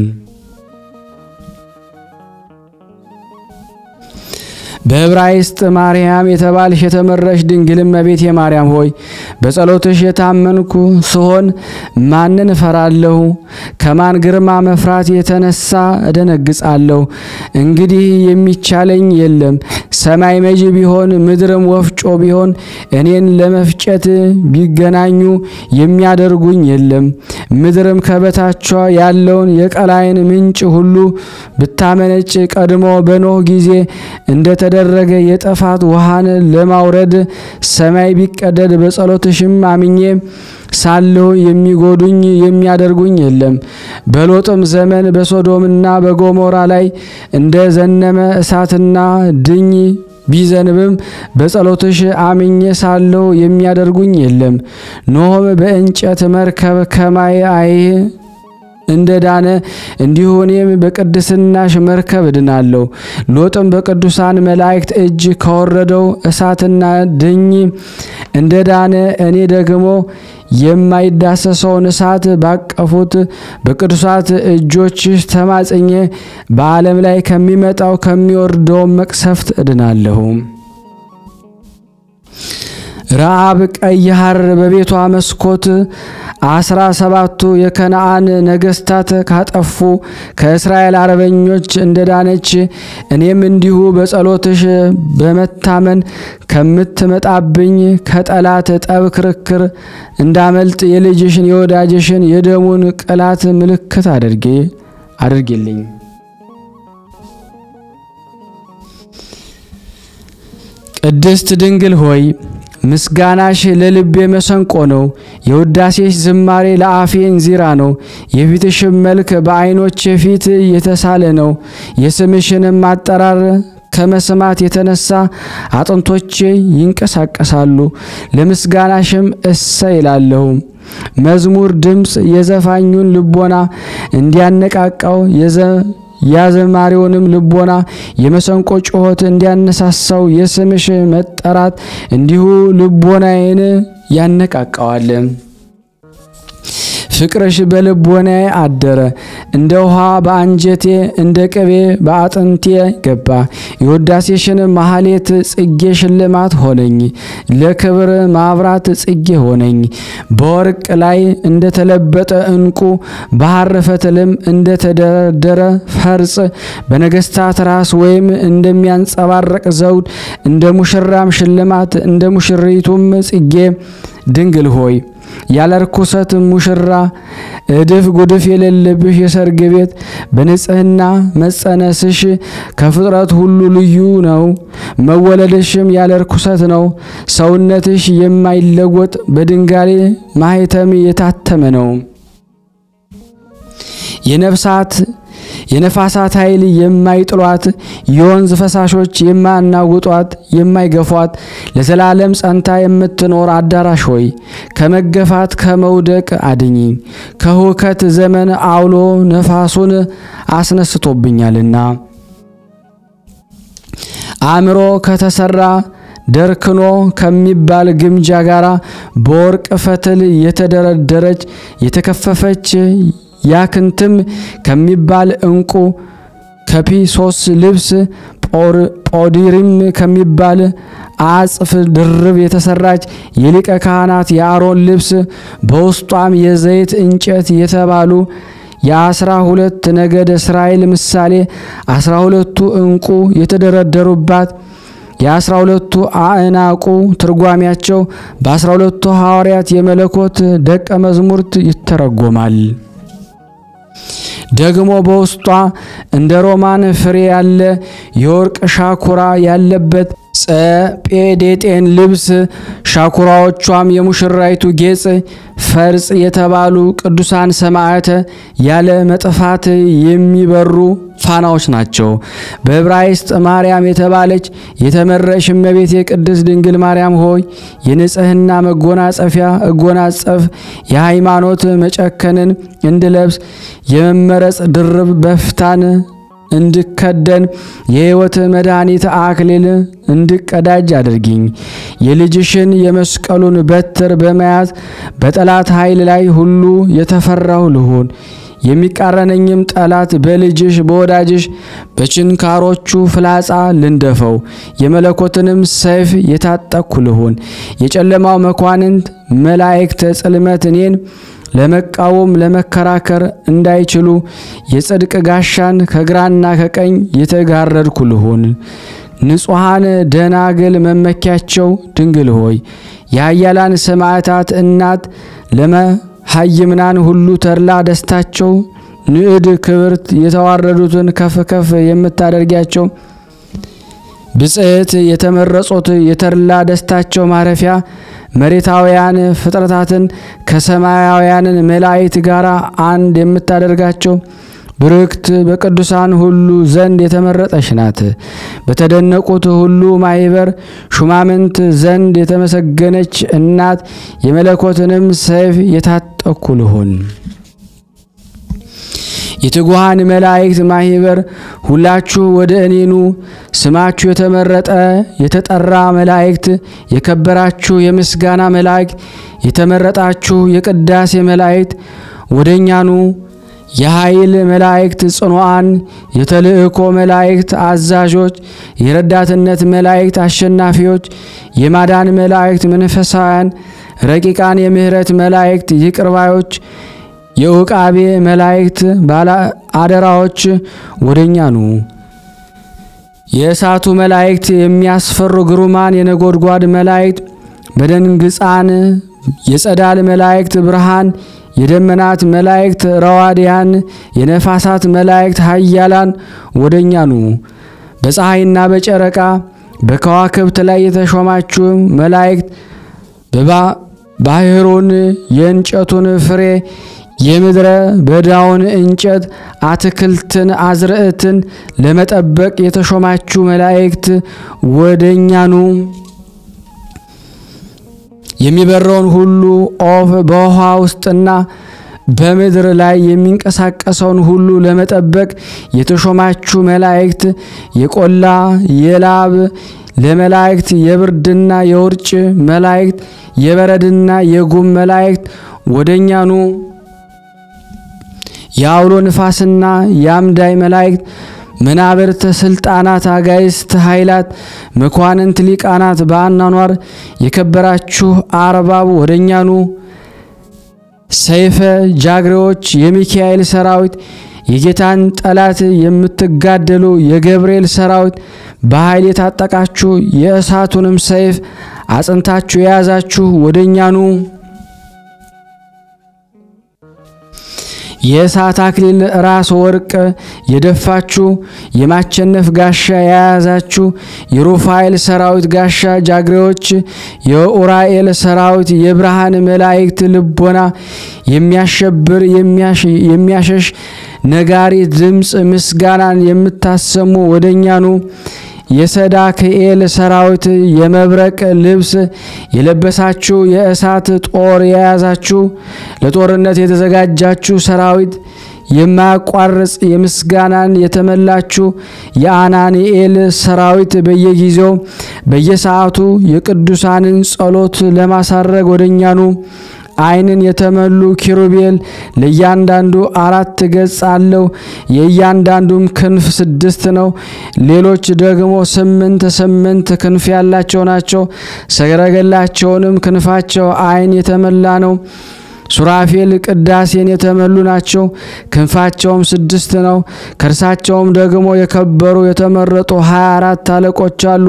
በዕብራይስጥ ማርያም የተባልሽ የተመረሽ ድንግል እመቤቴ ማርያም ሆይ በጸሎትሽ የታመንኩ ስሆን ማንን እፈራለሁ? ከማን ግርማ መፍራት የተነሳ እደነግጻለሁ? እንግዲህ የሚቻለኝ የለም። ሰማይ መጅ ቢሆን ምድርም ወፍጮ ቢሆን እኔን ለመፍጨት ቢገናኙ የሚያደርጉኝ የለም። ምድርም ከበታቿ ያለውን የቀላይን ምንጭ ሁሉ ብታመነጭ ቀድሞ በኖህ ጊዜ እንደተደረገ የጥፋት ውሃን ለማውረድ ሰማይ ቢቀደድ በጸሎትሽም አምኜ ሳለሁ የሚጎዱኝ የሚያደርጉኝ የለም። በሎጥም ዘመን በሶዶምና በጎሞራ ላይ እንደ ዘነመ እሳትና ድኝ ቢዘንብም በጸሎትሽ አምኜ ሳለሁ የሚያደርጉኝ የለም። ኖህም በእንጨት መርከብ ከማይ እንደ ዳነ እንዲሁ እኔም በቅድስናሽ መርከብ እድናለሁ። ሎጥም በቅዱሳን መላእክት እጅ ከወረደው እሳትና ድኝ እንደ ዳነ እኔ ደግሞ የማይዳሰሰውን እሳት ባቀፉት በቅዱሳት እጆችሽ ተማጽኜ በዓለም ላይ ከሚመጣው ከሚወርደው መቅሰፍት እድናለሁ። ረዓብ ቀይ ሐር በቤቷ መስኮት 17ቱ የከነዓን ነገስታት ካጠፉ ከእስራኤል አረበኞች እንደዳነች እኔም እንዲሁ በጸሎትሽ በመታመን ከምትመጣብኝ ከጠላት ጠብ ክርክር እንዳመልጥ የልጅሽን የወዳጅሽን የደሙን ቅላት ምልክት አድርጊልኝ። ቅድስት ድንግል ሆይ ምስጋናሽ ለልቤ መሰንቆ ነው። የውዳሴሽ ዝማሬ ለአፌ እንዚራ ነው። የፊትሽ መልክ በዓይኖቼ ፊት የተሳለ ነው። የስምሽንም አጠራር ከመስማት የተነሳ አጥንቶቼ ይንቀሳቀሳሉ። ለምስጋናሽም እሰይ ይላለሁ። መዝሙር ድምጽ የዘፋኙን ልቦና እንዲያነቃቃው ያዘማሪውንም ልቦና የመሰንቆ ጩኸት እንዲያነሳሳው የስምሽ መጠራት እንዲሁ ልቦናዬን ያነቃቃዋል። ፍቅርሽ በልቦናዬ አደረ፣ እንደ ውሃ በአንጀቴ እንደ ቅቤ በአጥንቴ ገባ። የውዳሴሽን ማህሌት ጽጌ ሽልማት ሆነኝ፣ ለክብር ማብራት ጽጌ ሆነኝ። በወርቅ ላይ እንደተለበጠ ዕንቁ በሐር ፈትልም እንደተደረደረ ፈርጽ በነገስታት ራስ ወይም እንደሚያንጸባርቅ ዘውድ እንደ ሙሽራም ሽልማት እንደ ሙሽሪቱም ጽጌ ድንግል ሆይ ያለ ርኩሰት ሙሽራ እድፍ ጉድፍ የሌለብሽ የሰርግ ቤት በንጽህና መጸነስሽ ከፍጥረት ሁሉ ልዩ ነው። መወለድሽም ያለ ርኩሰት ነው። ሰውነትሽ የማይለወጥ በድንጋሌ ማህተም የታተመ ነው። የነፋሳት ኃይል የማይጥሏት የወንዝ ፈሳሾች የማናውጧት የማይገፏት ለዘላለም ጸንታ የምትኖር አዳራሽ ሆይ ከመገፋት ከመውደቅ አድኝ። ከሁከት ዘመን አውሎ ነፋሱን አስነስቶብኛልና አእምሮ ከተሰራ ደርክኖ ከሚባል ግምጃ ጋራ በወርቅ ፈትል የተደረደረች የተከፈፈች ያክንትም ከሚባል ዕንቁ ከፒሶስ ልብስ ጶዲሪም ከሚባል አጽፍ ድርብ የተሰራች የሊቀ ካህናት የአሮን ልብስ በውስጧም የዘይት እንጨት የተባሉ የ12 ነገድ እስራኤል ምሳሌ 12ቱ ዕንቁ የተደረደሩባት የ12ቱ አእናቁ ትርጓሜያቸው በ12ቱ ሐዋርያት የመለኮት ደቀ መዝሙርት ይተረጎማል። ደግሞ በውስጧ እንደ ሮማን ፍሬ ያለ የወርቅ ሻኩራ ያለበት ጸጴዴጤን ልብስ ሻኩራዎቿም የሙሽራይቱ ጌጽ ፈርጽ የተባሉ ቅዱሳን ሰማዕት ያለ መጥፋት የሚበሩ ፋናዎች ናቸው። በዕብራይስጥ ማርያም የተባለች የተመረሽ እመቤት የቅድስት ድንግል ማርያም ሆይ የንጽህና መጎናጸፊያ እጎናጸፍ የሃይማኖት መጨከንን እንድለብስ የመመረጽ ድርብ በፍታን እንድከደን የሕይወት መድኃኒት አክሊል እንድቀዳጅ አድርጊኝ። የልጅሽን የመስቀሉን በትር በመያዝ በጠላት ኃይል ላይ ሁሉ የተፈራሁ ልሁን። የሚቃረነኝም ጠላት በልጅሽ በወዳጅሽ በችንካሮቹ ፍላጻ ልንደፈው። የመለኮትንም ሰይፍ የታጠቅኩ ልሁን። የጨለማው መኳንንት መላእክተ ጽልመት እኔን ለመቃወም ለመከራከር እንዳይችሉ የጽድቅ ጋሻን ከግራና ከቀኝ የተጋረድኩ ልሁን። ንጹሃን ደናግል መመኪያቸው ድንግል ሆይ የኃያላን ሰማዕታት እናት ለመሃይምናን ሁሉ ተድላ ደስታቸው ንዕድ ክብርት የተዋረዱትን ከፍ ከፍ የምታደርጊያቸው ብጽዕት የተመረጹት የተድላ ደስታቸው ማረፊያ መሬታውያን ፍጥረታትን ከሰማያውያን መላእክት ጋር አንድ የምታደርጋቸው ብርክት በቅዱሳን ሁሉ ዘንድ የተመረጠች ናት። በተደነቁት ሁሉ ማይበር ሹማምንት ዘንድ የተመሰገነች እናት የመለኮትንም ሰይፍ የታጠቅኩ ልሁን። የትጉሃን መላእክት ማህበር ሁላችሁ ወደ እኔኑ ስማችሁ የተመረጠ የተጠራ መላእክት የከበራችሁ የምስጋና መላእክት የተመረጣችሁ የቅዳሴ መላእክት ወደኛኑ የኃይል መላእክት ጽኑዓን የተልእኮ መላእክት አዛዦች የረዳትነት መላእክት አሸናፊዎች የማዳን መላእክት መንፈሳውያን ረቂቃን የምህረት መላእክት ይቅርባዮች የውቃቤ መላእክት ባለ አደራዎች ወደኛኑ የእሳቱ መላእክት የሚያስፈሩ ግሩማን የነጎድጓድ መላእክት በደንግጻን የጸዳል መላእክት ብርሃን የደመናት መላእክት ረዋዲያን የነፋሳት መላእክት ኃያላን ወደኛኑ በፀሐይና በጨረቃ በከዋክብት ላይ የተሾማችሁ መላእክት ባህሩን የእንጨቱን ፍሬ የምድረ በዳውን እንጨት አትክልትን አዝርዕትን ለመጠበቅ የተሾማችሁ መላእክት ወደኛኑ የሚበረውን ሁሉ ኦፍ በውሃ ውስጥና በምድር ላይ የሚንቀሳቀሰውን ሁሉ ለመጠበቅ የተሾማችሁ መላእክት የቆላ የላብ ለመላእክት የብርድና የውርጭ መላእክት የበረድና የጉም መላእክት ወደኛኑ የአውሎ ንፋስና የአምዳይ መላእክት መናብርት ስልጣናት አጋይስት ኃይላት መኳንንት ሊቃናት በአናኗር የከበራችሁ አርባብ ወደኛኑ ሰይፈ ጃግሬዎች የሚካኤል ሰራዊት የጌታን ጠላት የምትጋደሉ የገብርኤል ሰራዊት በኃይል የታጠቃችሁ የእሳቱንም ሰይፍ አጽንታችሁ የያዛችሁ ወደኛኑ የእሳት አክሊል ራስ ወርቅ የደፋችሁ የማቸነፍ ጋሻ የያዛችሁ የሩፋኤል ሰራዊት ጋሻ ጃግሬዎች የኡራኤል ሰራዊት የብርሃን መላእክት ልቦና የሚያሸብር የሚያሸሽ ነጋሪ ድምጽ ምስጋናን የምታሰሙ ወደኛኑ የሰዳክኤል ሰራዊት የመብረቅ ልብስ የለበሳችሁ የእሳት ጦር የያዛችሁ ለጦርነት የተዘጋጃችሁ ሰራዊት የማያቋርጥ የምስጋናን የተመላችሁ የአናኒኤል ሰራዊት በየጊዜው በየሰዓቱ የቅዱሳንን ጸሎት ለማሳረግ ወደኛኑ አይንን የተመሉ ኪሩቤል ለእያንዳንዱ 4 ገጽ አለው የእያንዳንዱም ክንፍ 6 ነው ሌሎች ደግሞ 8 ክንፍ ያላቸው ናቸው ሰረገላቸውንም ክንፋቸው አይን የተመላ ነው ሱራፌል ቅዳሴን የተመሉ ናቸው ክንፋቸውም 6 ነው ከርሳቸውም ደግሞ የከበሩ የተመረጡ 24 አለቆች አሉ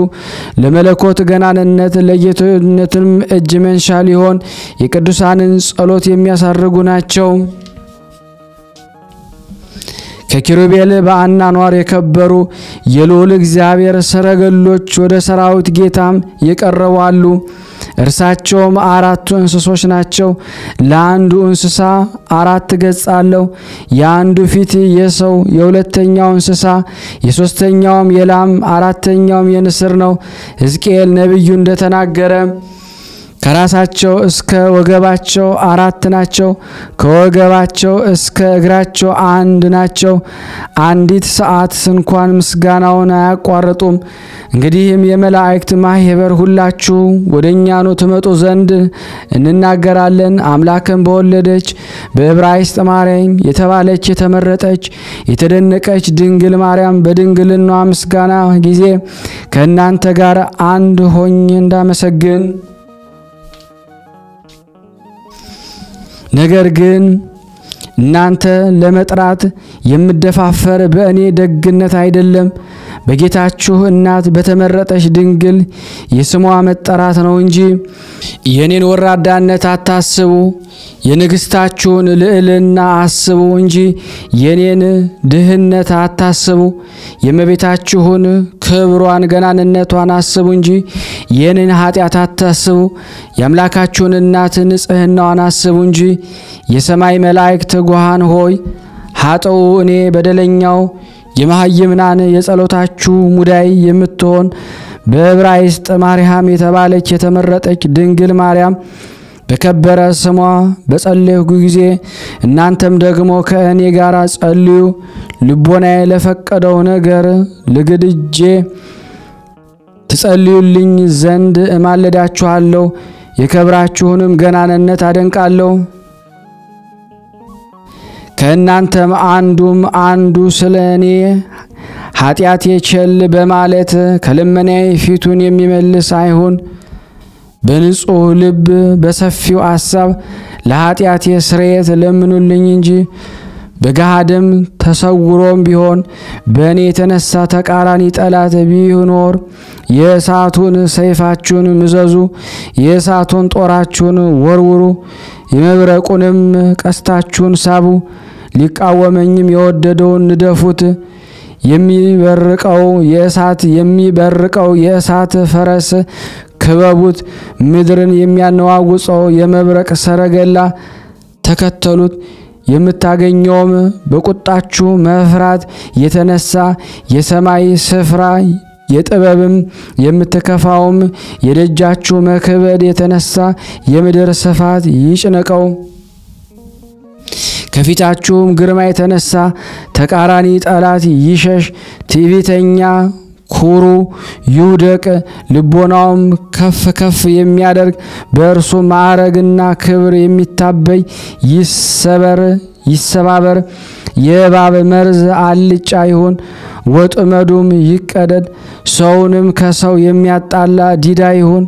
ለመለኮት ገናንነት ለጌትነትም እጅ መንሻ ሊሆን የቅዱሳንን ጸሎት የሚያሳርጉ ናቸው ከኪሩቤል በአናኗር የከበሩ የልዑል እግዚአብሔር ሰረገሎች ወደ ሰራዊት ጌታም የቀረቡ አሉ እርሳቸውም 4 እንስሶች ናቸው ለአንዱ እንስሳ 4 ገጽ አለው የአንዱ ፊት የሰው የሁለተኛው እንስሳ የሶስተኛውም የላም አራተኛውም የንስር ነው ሕዝቅኤል ነብዩ እንደተናገረ ከራሳቸው እስከ ወገባቸው 4 ናቸው ከወገባቸው እስከ እግራቸው 1 ናቸው አንዲት ሰዓት እንኳን ምስጋናውን አያቋርጡም እንግዲህም የመላእክት ማህበር ሁላችሁ ወደኛኑ ትመጡ ዘንድ እንናገራለን አምላክን በወለደች በዕብራይስጥ ማርያም የተባለች የተመረጠች የተደነቀች ድንግል ማርያም በድንግልናዋ ምስጋና ጊዜ ከእናንተ ጋር አንድ ሆኜ እንዳመሰግን ነገር ግን እናንተ ለመጥራት የምደፋፈር በእኔ ደግነት አይደለም በጌታችሁ እናት በተመረጠች ድንግል የስሟ መጠራት ነው እንጂ የኔን ወራዳነት አታስቡ የንግስታችሁን ልዕልና አስቡ እንጂ የኔን ድህነት አታስቡ የመቤታችሁን ክብሯን ገናንነቷን አስቡ እንጂ የኔን ኃጢአት አታስቡ የአምላካችሁን እናት ንጽህናዋን አስቡ እንጂ የሰማይ መላእክት ጓሃን ሆይ ኃጥኡ እኔ በደለኛው የማህይምናን የጸሎታችሁ ሙዳይ የምትሆን በዕብራይስጥ ማርያም የተባለች የተመረጠች ድንግል ማርያም በከበረ ስሟ በጸለይኩ ጊዜ እናንተም ደግሞ ከእኔ ጋር ጸልዩ ልቦናዬ ለፈቀደው ነገር ለግድጄ ትጸልዩልኝ ዘንድ እማለዳችኋለሁ የከብራችሁንም ገናንነት አደንቃለሁ ከእናንተም አንዱ ስለኔ ኃጢአቴ ቸል በማለት ከልመናዬ ፊቱን የሚመልስ አይሁን በንጹህ ልብ በሰፊው ሐሳብ ለኃጢአቴ ስርየት ለምኑልኝ እንጂ በገሃድም ተሰውሮም ቢሆን በእኔ የተነሳ ተቃራኒ ጠላት ቢኖር የእሳቱን ሰይፋችሁን ምዘዙ የእሳቱን ጦራችሁን ወርውሩ የመብረቁንም ቀስታችሁን ሳቡ ሊቃወመኝም የወደደውን ንደፉት የሚበርቀው የእሳት ፈረስ ክበቡት። ምድርን የሚያነዋውጸው የመብረቅ ሰረገላ ተከተሉት። የምታገኘውም በቁጣችሁ መፍራት የተነሳ የሰማይ ስፍራ የጥበብም የምትከፋውም የደጃችሁ መክበድ የተነሳ የምድር ስፋት ይጭነቀው። ከፊታችሁም ግርማ የተነሳ ተቃራኒ ጠላት ይሸሽ። ትዕቢተኛ ኩሩ ይውደቅ፣ ልቦናውም ከፍ ከፍ የሚያደርግ በእርሱ ማዕረግና ክብር የሚታበይ ይሰባበር። የእባብ መርዝ አልጫ ይሁን፣ ወጥመዱም ይቀደድ። ሰውንም ከሰው የሚያጣላ ዲዳ ይሁን።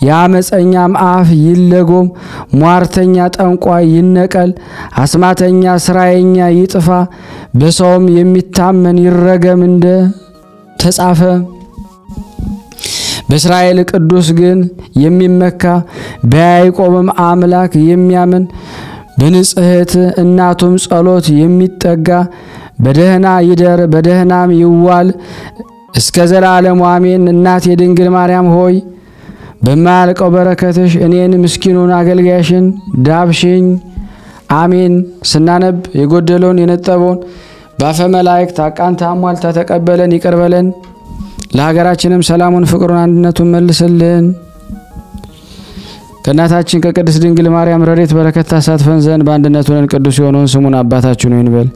የአመፀኛም አፍ ይለጎም። ሟርተኛ ጠንቋይ ይነቀል። አስማተኛ ስራየኛ ይጥፋ። በሰውም የሚታመን ይረገም እንደ ተጻፈ። በእስራኤል ቅዱስ ግን የሚመካ በያዕቆብም አምላክ የሚያምን በንጽሕት እናቱም ጸሎት የሚጠጋ በደህና ይደር በደህናም ይዋል እስከ ዘላለሙ አሜን። እናቴ ድንግል ማርያም ሆይ በማያልቀው በረከትሽ እኔን ምስኪኑን አገልጋይሽን ዳብሽኝ። አሜን። ስናነብ የጎደለውን የነጠበውን ባፈ መላእክት አቃንታ አሟልታ ተቀበለን ይቅር በለን። ለሀገራችንም ሰላሙን ፍቅሩን አንድነቱን መልስልን። ከእናታችን ከቅድስት ድንግል ማርያም ረድኤት በረከት ታሳትፈን ዘንድ በአንድነት ሆነን ቅዱስ የሆነውን ስሙን አባታችን ሆይ እንበል።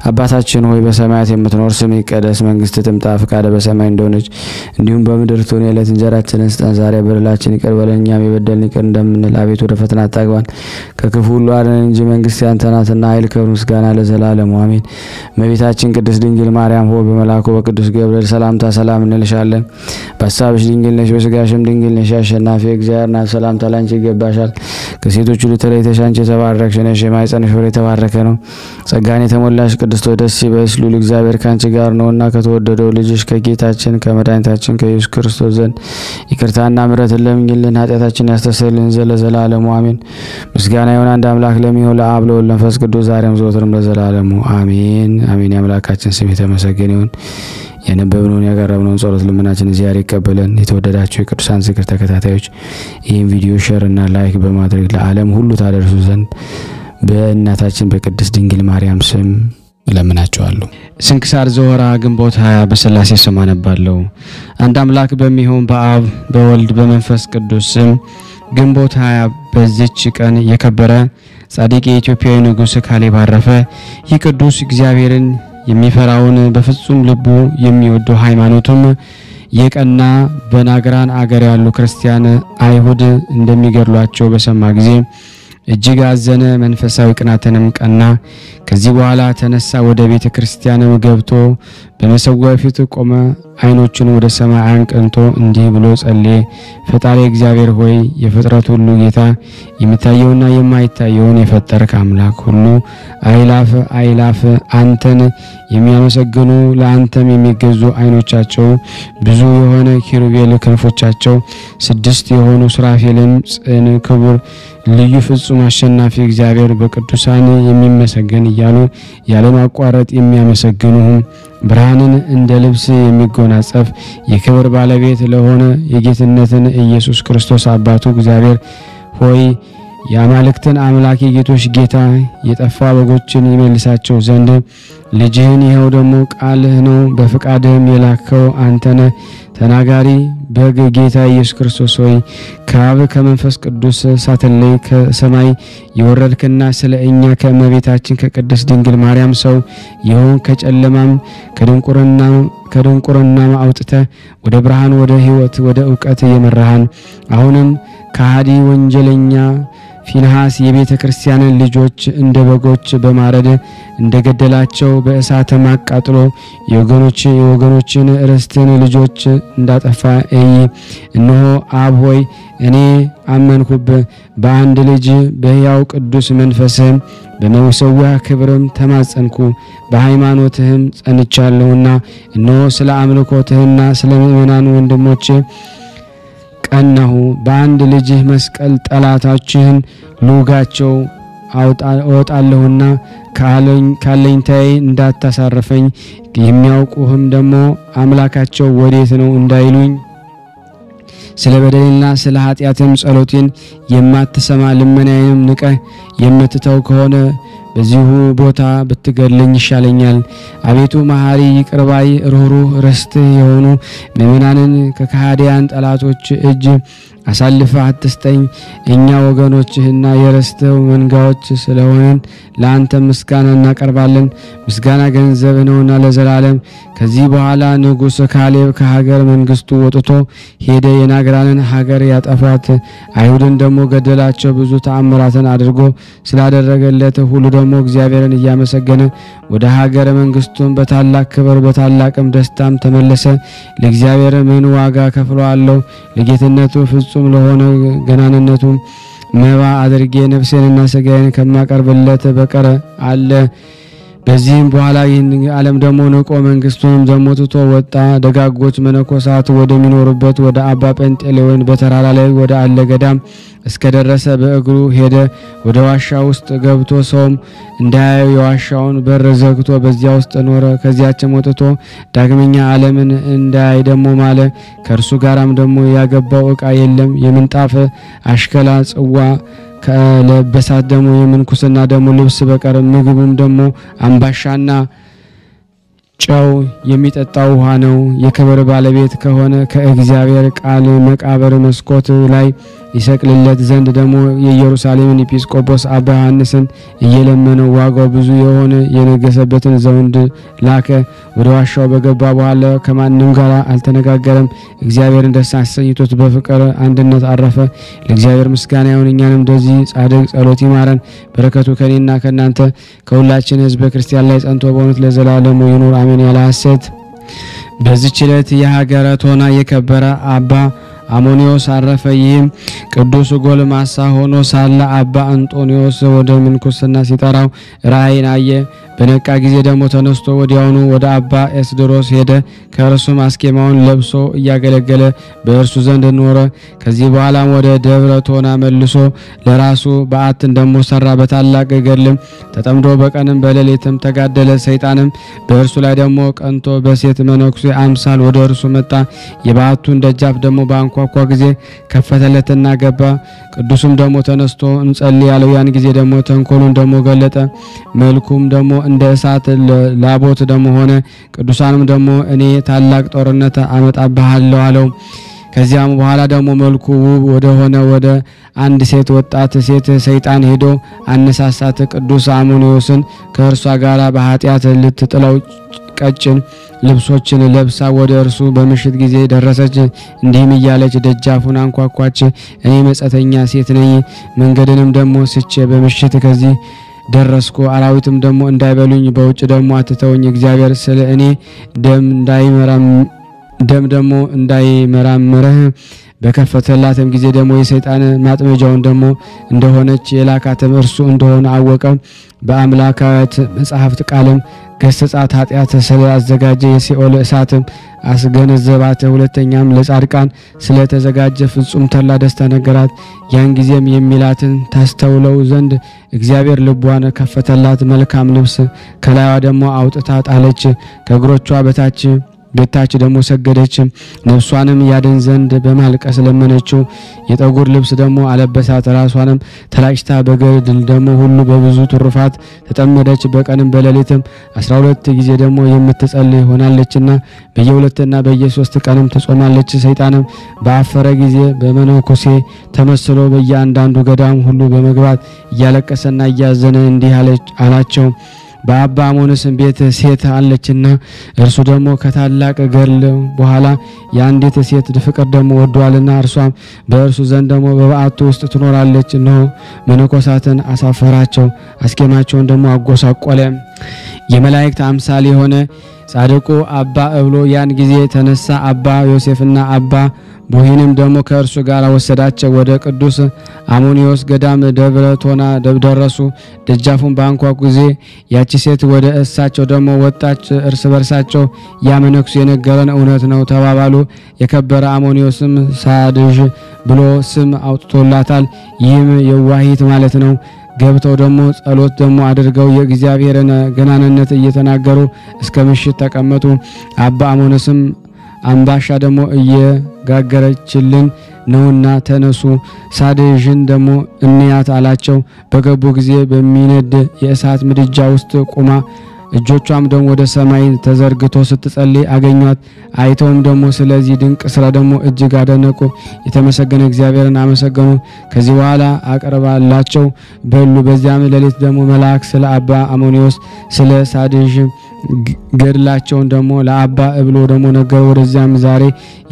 አባታችን ሆይ በሰማያት የምትኖር ስምህ ይቀደስ፣ መንግስትህ ትምጣ፣ ፈቃድህ በሰማይ እንደሆነች እንዲሁም በምድር ትሁን። የዕለት እንጀራችንን ስጠን ዛሬ፣ በደላችንን ይቅር በለን እኛም የበደልን ይቅር እንደምንል፣ አቤቱ ወደ ፈተና አታግባን ከክፉ ሁሉ አድነን እንጂ መንግስት ያንተ ናትና ኃይል፣ ክብር፣ ምስጋና ለዘላለሙ አሜን። እመቤታችን ቅድስት ድንግል ማርያም ሆይ በመልአኩ በቅዱስ ገብርኤል ሰላምታ ሰላም እንልሻለን። በሐሳብሽ ድንግል ነሽ፣ በሥጋሽም ድንግል ነሽ። አሸናፊ እግዚአብሔር ናት ሰላምታ ላንቺ ይገባሻል። ከሴቶች ሁሉ ተለይተሽ አንቺ የተባረክሽ ነሽ፣ የማኅፀንሽ ፍሬ የተባረከ ነው። ጸጋን የተሞላሽ ቅድስት ሆይ ደስ ይበልሽ፣ ልዑል እግዚአብሔር ካንቺ ጋር ነውና ከተወደደው ልጅሽ ከጌታችን ከመድኃኒታችን ከኢየሱስ ክርስቶስ ዘንድ ይቅርታና ምሕረትን ለምኝልን ኃጢአታችንን ያስተሰርይልን ዘንድ ለዘላለሙ አሜን። ምስጋና ይሁን አንድ አምላክ ለሚሆን ለአብ ለወልድ ለመንፈስ ቅዱስ ዛሬም ዘወትርም ለዘላለሙ አሜን አሜን። የአምላካችን ስም የተመሰገነ ይሁን። የነበብነውን ያቀረብነውን ጸሎት ልመናችን እግዚአብሔር ይቀበለን። የተወደዳችሁ የቅዱሳን ዝክር ተከታታዮች ይህን ቪዲዮ ሼር እና ላይክ በማድረግ ለዓለም ሁሉ ታደርሱ ዘንድ በእናታችን በቅድስት ድንግል ማርያም ስም እለምናችኋለሁ። ስንክሳር ዘወርኀ ግንቦት 20 በሥላሴ ስም አነባለሁ። አንድ አምላክ በሚሆን በአብ በወልድ በመንፈስ ቅዱስ ስም ግንቦት 20 በዚች ቀን የከበረ ጻድቅ የኢትዮጵያዊ ንጉሥ ካሌብ አረፈ። ይህ ቅዱስ እግዚአብሔርን የሚፈራውን በፍጹም ልቡ የሚወደው ሃይማኖቱም የቀና በናግራን አገር ያሉ ክርስቲያን አይሁድ እንደሚገድሏቸው በሰማ ጊዜ እጅግ አዘነ። መንፈሳዊ ቅናትንም ቀና። ከዚህ በኋላ ተነሳ፣ ወደ ቤተ ክርስቲያንም ገብቶ በመሰዊያው ፊት ቆመ። ዓይኖቹን ወደ ሰማይ አንቅንቶ እንዲህ ብሎ ጸለየ። ፈጣሪ እግዚአብሔር ሆይ የፍጥረት ሁሉ ጌታ፣ የሚታየውና የማይታየውን የፈጠርክ አምላክ ሁሉ አይላፍ አይላፍ አንተን የሚያመሰግኑ ለአንተም የሚገዙ ዓይኖቻቸው ብዙ የሆነ ኪሩቤል ክንፎቻቸው 6 የሆኑ ሱራፌልም ጽን ክቡር ልዩ ፍጹም አሸናፊ እግዚአብሔር በቅዱሳን የሚመሰገን እያሉ ያለማቋረጥ የሚያመሰግኑህ ብርሃንን እንደ ልብስ የሚጎናጸፍ የክብር ባለቤት ለሆነ የጌትነትን ኢየሱስ ክርስቶስ አባቱ እግዚአብሔር ሆይ የአማልክትን አምላክ የጌቶች ጌታ የጠፋ በጎችን ይመልሳቸው ዘንድ ልጅህን ይኸው ደግሞ ቃልህ ነው በፍቃድህም የላከው አንተነ ተናጋሪ በግ ጌታ ኢየሱስ ክርስቶስ ሆይ ከአብ ከመንፈስ ቅዱስ ሳትለይ ከሰማይ የወረድክና ስለ እኛ ከእመቤታችን ከቅድስት ድንግል ማርያም ሰው ይሁን ከጨለማም ከድንቁርናም አውጥተህ ወደ ብርሃን ወደ ሕይወት ወደ ዕውቀት የመራሃን አሁንም ከሃዲ ወንጀለኛ ፊንሐስ የቤተ ክርስቲያንን ልጆች እንደ በጎች በማረድ እንደገደላቸው በእሳት ማቃጥሎ የወገኖችን ርስትን ልጆች እንዳጠፋ እነሆ አብ ሆይ እኔ አመንኩብ በአንድ ልጅ በሕያው ቅዱስ መንፈስም በመሰዊያ ክብርም ተማጸንኩ በሃይማኖትህም ጸንቻለሁና እነሆ ስለ አምልኮትህና ስለ ምእመናን ወንድሞች ቀናሁ። በአንድ ልጅህ መስቀል ጠላታችህን ልውጋቸው አወጣለሁና ካለኝታዬ እንዳታሳርፈኝ የሚያውቁህም ደግሞ አምላካቸው ወዴት ነው እንዳይሉኝ ስለ በደሌና ስለ ኃጢአቴም ጸሎቴን የማትሰማ ልመናዬንም ንቀህ የምትተው ከሆነ በዚሁ ቦታ ብትገድለኝ ይሻለኛል። አቤቱ መሐሪ ይቅር ባይ ርኅሩህ ርስትህ የሆኑ ምእመናንን ከከሃዲያን ጠላቶች እጅ አሳልፈህ አትስጠኝ። እኛ ወገኖችህና የርስትህ መንጋዎች ስለሆንን ለአንተ ምስጋና እናቀርባለን። ምስጋና ገንዘብህ ነውና ለዘላለም። ከዚህ በኋላ ንጉሥ ካሌብ ከሀገር መንግስቱ ወጥቶ ሄደ። የናግራንን ሀገር ያጠፋት አይሁድን ደግሞ ገደላቸው። ብዙ ተአምራትን አድርጎ ስላደረገለት ሁሉ ደግሞ እግዚአብሔርን እያመሰገነ ወደ ሀገር መንግስቱን በታላቅ ክብር በታላቅም ደስታም ተመለሰ። ለእግዚአብሔር ምን ዋጋ ከፍለዋለሁ? ለጌትነቱ ፍጹም ለሆነ ገናንነቱ መባ አድርጌ ነፍሴንና ሥጋዬን ከማቀርብለት በቀር አለ። በዚህም በኋላ ይህን ዓለም ደግሞ ንቆ መንግስቱንም ደግሞ ትቶ ወጣ። ደጋጎች መነኮሳት ወደሚኖሩበት ወደ አባ ጴንጤሌዎን በተራራ ላይ ወደ አለ ገዳም እስከደረሰ በእግሩ ሄደ። ወደ ዋሻ ውስጥ ገብቶ ሰውም እንዳያየው የዋሻውን በር ዘግቶ በዚያ ውስጥ ኖረ። ከዚያችም ወጥቶ ዳግመኛ ዓለምን እንዳያይ ደግሞ ማለ። ከእርሱ ጋራም ደግሞ ያገባው ዕቃ የለም። የምንጣፍ አሽከላ ጽዋ ከለበሳት ደግሞ የምንኩስና ደግሞ ልብስ በቀር ምግቡም ደግሞ አምባሻና ጨው የሚጠጣው ውሃ ነው። የክብር ባለቤት ከሆነ ከእግዚአብሔር ቃል መቃብር መስኮት ላይ ይሰቅልለት ዘንድ ደግሞ የኢየሩሳሌምን ኤጲስቆጶስ አባ ዮሐንስን እየለመነው ዋጋው ብዙ የሆነ የነገሰበትን ዘውድ ላከ። ወደ ዋሻው በገባ በኋላ ከማንም ጋር አልተነጋገረም። እግዚአብሔርን ደስ አሰኝቶት በፍቅር አንድነት አረፈ። ለእግዚአብሔር ምስጋና ይሁን። እኛንም እንደዚህ ጻድቅ ጸሎት ይማረን። በረከቱ ከኔና ከናንተ ከሁላችን ሕዝበ ክርስቲያን ላይ ጸንቶ በእውነት ለዘላለሙ ይኑር አሜን። ያለ ሐሰት በዚህች ዕለት የሀገረ ቶና የከበረ አባ አሞኒዮስ አረፈ። ይህም ቅዱስ ጎልማሳ ሆኖ ሳለ አባ አንጦኒዮስ ወደ ምንኩስና ሲጠራው ራእይን አየ። በነቃ ጊዜ ደግሞ ተነስቶ ወዲያውኑ ወደ አባ ኤስድሮስ ሄደ። ከእርሱም አስኬማውን ለብሶ እያገለገለ በእርሱ ዘንድ ኖረ። ከዚህ በኋላም ወደ ደብረ ቶና መልሶ ለራሱ በዓትን ደግሞ ሰራ። በታላቅ ገድልም ተጠምዶ በቀንም በሌሊትም ተጋደለ። ሰይጣንም በእርሱ ላይ ደግሞ ቀንቶ በሴት መነኩሴ አምሳል ወደ እርሱ መጣ። የበዓቱን ደጃፍ ደግሞ በአንኳኳ ጊዜ ከፈተለትና ገባ። ቅዱስም ደግሞ ተነስቶ እንጸልይ ያለው። ያን ጊዜ ደግሞ ተንኮሉን ደግሞ ገለጠ። መልኩም ደግሞ እንደ እሳት ላቦት ደግሞ ሆነ። ቅዱሳንም ደግሞ እኔ ታላቅ ጦርነት አመጣብሃለሁ አለው። ከዚያም በኋላ ደግሞ መልኩ ውብ ወደ ሆነ ወደ አንድ ሴት ወጣት ሴት ሰይጣን ሄዶ አነሳሳት። ቅዱስ አሞኒዮስን ከእርሷ ጋር በኃጢአት ልትጥለው ቀጭን ልብሶችን ለብሳ ወደ እርሱ በምሽት ጊዜ ደረሰች። እንዲህም እያለች ደጃፉን አንኳኳች። እኔ መጻተኛ ሴት ነኝ። መንገድንም ደግሞ ስቼ በምሽት ከዚህ ደረስኩ። አራዊትም ደግሞ እንዳይበሉኝ በውጭ ደግሞ አትተውኝ። እግዚአብሔር ስለ እኔ ደም ደግሞ እንዳይመራመረህ በከፈተላትም ጊዜ ደግሞ የሰይጣን ማጥመጃውን ደግሞ እንደሆነች የላካትም እርሱ እንደሆነ አወቀ። በአምላካት መጽሐፍት ቃልም ገሰጻት። ኃጢአት ስላዘጋጀ የሲኦል እሳትም አስገነዘባት። ሁለተኛም ለጻድቃን ስለተዘጋጀ ፍጹም ተላ ደስታ ነገራት። ያን ጊዜም የሚላትን ታስተውለው ዘንድ እግዚአብሔር ልቧን ከፈተላት። መልካም ልብስ ከላይዋ ደግሞ አውጥታ ጣለች። ከእግሮቿ በታች ደግሞ ሰገደች። ነፍሷንም ያድን ዘንድ በማልቀስ ለመነችው። የጠጉር ልብስ ደግሞ አለበሳት። ራሷንም ተላጭታ በገድል ደግሞ ሁሉ በብዙ ትሩፋት ተጠመደች። በቀንም በሌሊትም 12 ጊዜ ደግሞ የምትጸልይ ሆናለችና በየሁለትና በየሶስት ቀንም ትጾማለች። ሰይጣንም በአፈረ ጊዜ በመነኮሴ ተመስሎ በየአንዳንዱ ገዳም ሁሉ በመግባት እያለቀሰና እያዘነ እንዲህ አላቸው። በአባ አሞንስም ቤት ሴት አለችና እርሱ ደግሞ ከታላቅ ገድል በኋላ የአንዲት ሴት ፍቅር ደግሞ ወዷልና እርሷም በእርሱ ዘንድ ደግሞ በበዓቱ ውስጥ ትኖራለች። እነሆ መነኮሳትን አሳፈራቸው፣ አስኬማቸውን ደግሞ አጎሳቆለ። የመላእክት አምሳል የሆነ ጻድቁ አባ እብሎ ያን ጊዜ ተነሳ። አባ ዮሴፍና አባ ቡሂንም ደግሞ ከእርሱ ጋር ወሰዳቸው። ወደ ቅዱስ አሞኒዮስ ገዳም ደብረ ቶና ደረሱ። ደጃፉን ባንኳኩ ጊዜ ያቺ ሴት ወደ እሳቸው ደግሞ ወጣች። እርስ በርሳቸው ያ መነኩሴ የነገረን እውነት ነው ተባባሉ። የከበረ አሞኒዮስም ሳድዥ ብሎ ስም አውጥቶላታል። ይህም የዋሂት ማለት ነው። ገብተው ደግሞ ጸሎት ደግሞ አድርገው የእግዚአብሔርን ገናንነት እየተናገሩ እስከ ምሽት ተቀመጡ። አባ አሞንስም አምባሻ ደግሞ እየጋገረችልን ነውና ተነሱ ሳድዥን ደግሞ እንያት አላቸው። በገቡ ጊዜ በሚነድ የእሳት ምድጃ ውስጥ ቆማ እጆቿም ደግሞ ወደ ሰማይ ተዘርግቶ ስትጸልይ አገኟት። አይተውም ደግሞ ስለዚህ ድንቅ ስራ ደግሞ እጅግ አደነቁ። የተመሰገነ እግዚአብሔርን አመሰገኑ። ከዚህ በኋላ አቀርባላቸው በሉ። በዚያም ሌሊት ደግሞ መልአክ ስለ አባ አሞኒዮስ ስለ ሳድዥ ገድላቸውን ደግሞ ለአባ እብሎ ደግሞ ነገሩ። ወደዚያም ዛሬ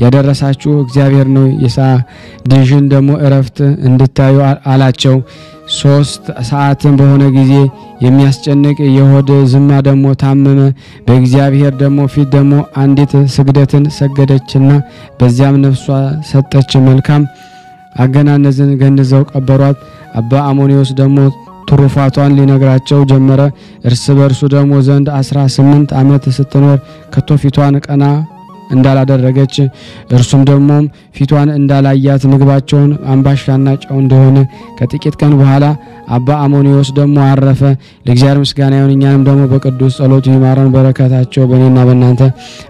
ያደረሳችሁ እግዚአብሔር ነው፣ የሳድዥን ደግሞ እረፍት እንድታዩ አላቸው። 3 ሰዓትም በሆነ ጊዜ የሚያስጨንቅ የሆድ ዝማ ደግሞ ታመመ። በእግዚአብሔር ደግሞ ፊት ደግሞ አንዲት ስግደትን ሰገደችና በዚያም ነፍሷ ሰጠች። መልካም አገናነዝን ገንዘው ቀበሯት። አባ አሞኒዮስ ደግሞ ትሩፋቷን ሊነግራቸው ጀመረ። እርስ በርሱ ደግሞ ዘንድ 18 ዓመት ስትኖር ከቶ ፊቷን ቀና እንዳላደረገች እርሱም ደግሞ ፊቷን እንዳላያት ምግባቸውን አምባሻና ጨው እንደሆነ ከጥቂት ቀን በኋላ አባ አሞኒዮስ ደግሞ አረፈ። ለእግዚአብሔር ምስጋና ይሁን። እኛንም ደግሞ በቅዱስ ጸሎቱ ይማረን። በረከታቸው በእኔና በእናንተ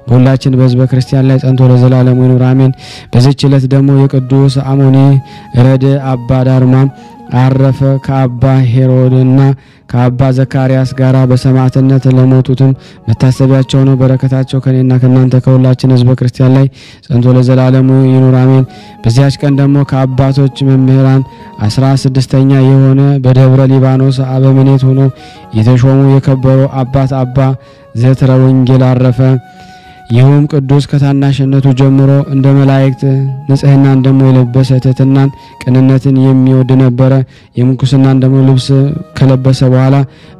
በሁላችን በሕዝበ ክርስቲያን ላይ ጸንቶ ለዘላለሙ ይኑር አሜን። በዚህች ዕለት ደግሞ የቅዱስ አሞኒ ረድ አባ ዳርማም አረፈ። ከአባ ሄሮድና ከአባ ዘካርያስ ጋራ በሰማዕትነት ለሞቱትም መታሰቢያቸው ነው። በረከታቸው ከኔና ከናንተ ከሁላችን ሕዝበ ክርስቲያን ላይ ጸንቶ ለዘላለሙ ይኑር አሜን። በዚያች ቀን ደግሞ ከአባቶች መምህራን 16ኛ የሆነ በደብረ ሊባኖስ አበምኔት ሆኖ የተሾሙ የከበሩ አባት አባ ዘትረ ወንጌል አረፈ። ይሁም ቅዱስ ከታናሽነቱ ጀምሮ እንደ መላእክት ንጽህናን ደግሞ የለበሰ ትሕትናን ቅንነትን የሚወድ ነበረ። የምንኩስናን ደግሞ ልብስ ከለበሰ በኋላ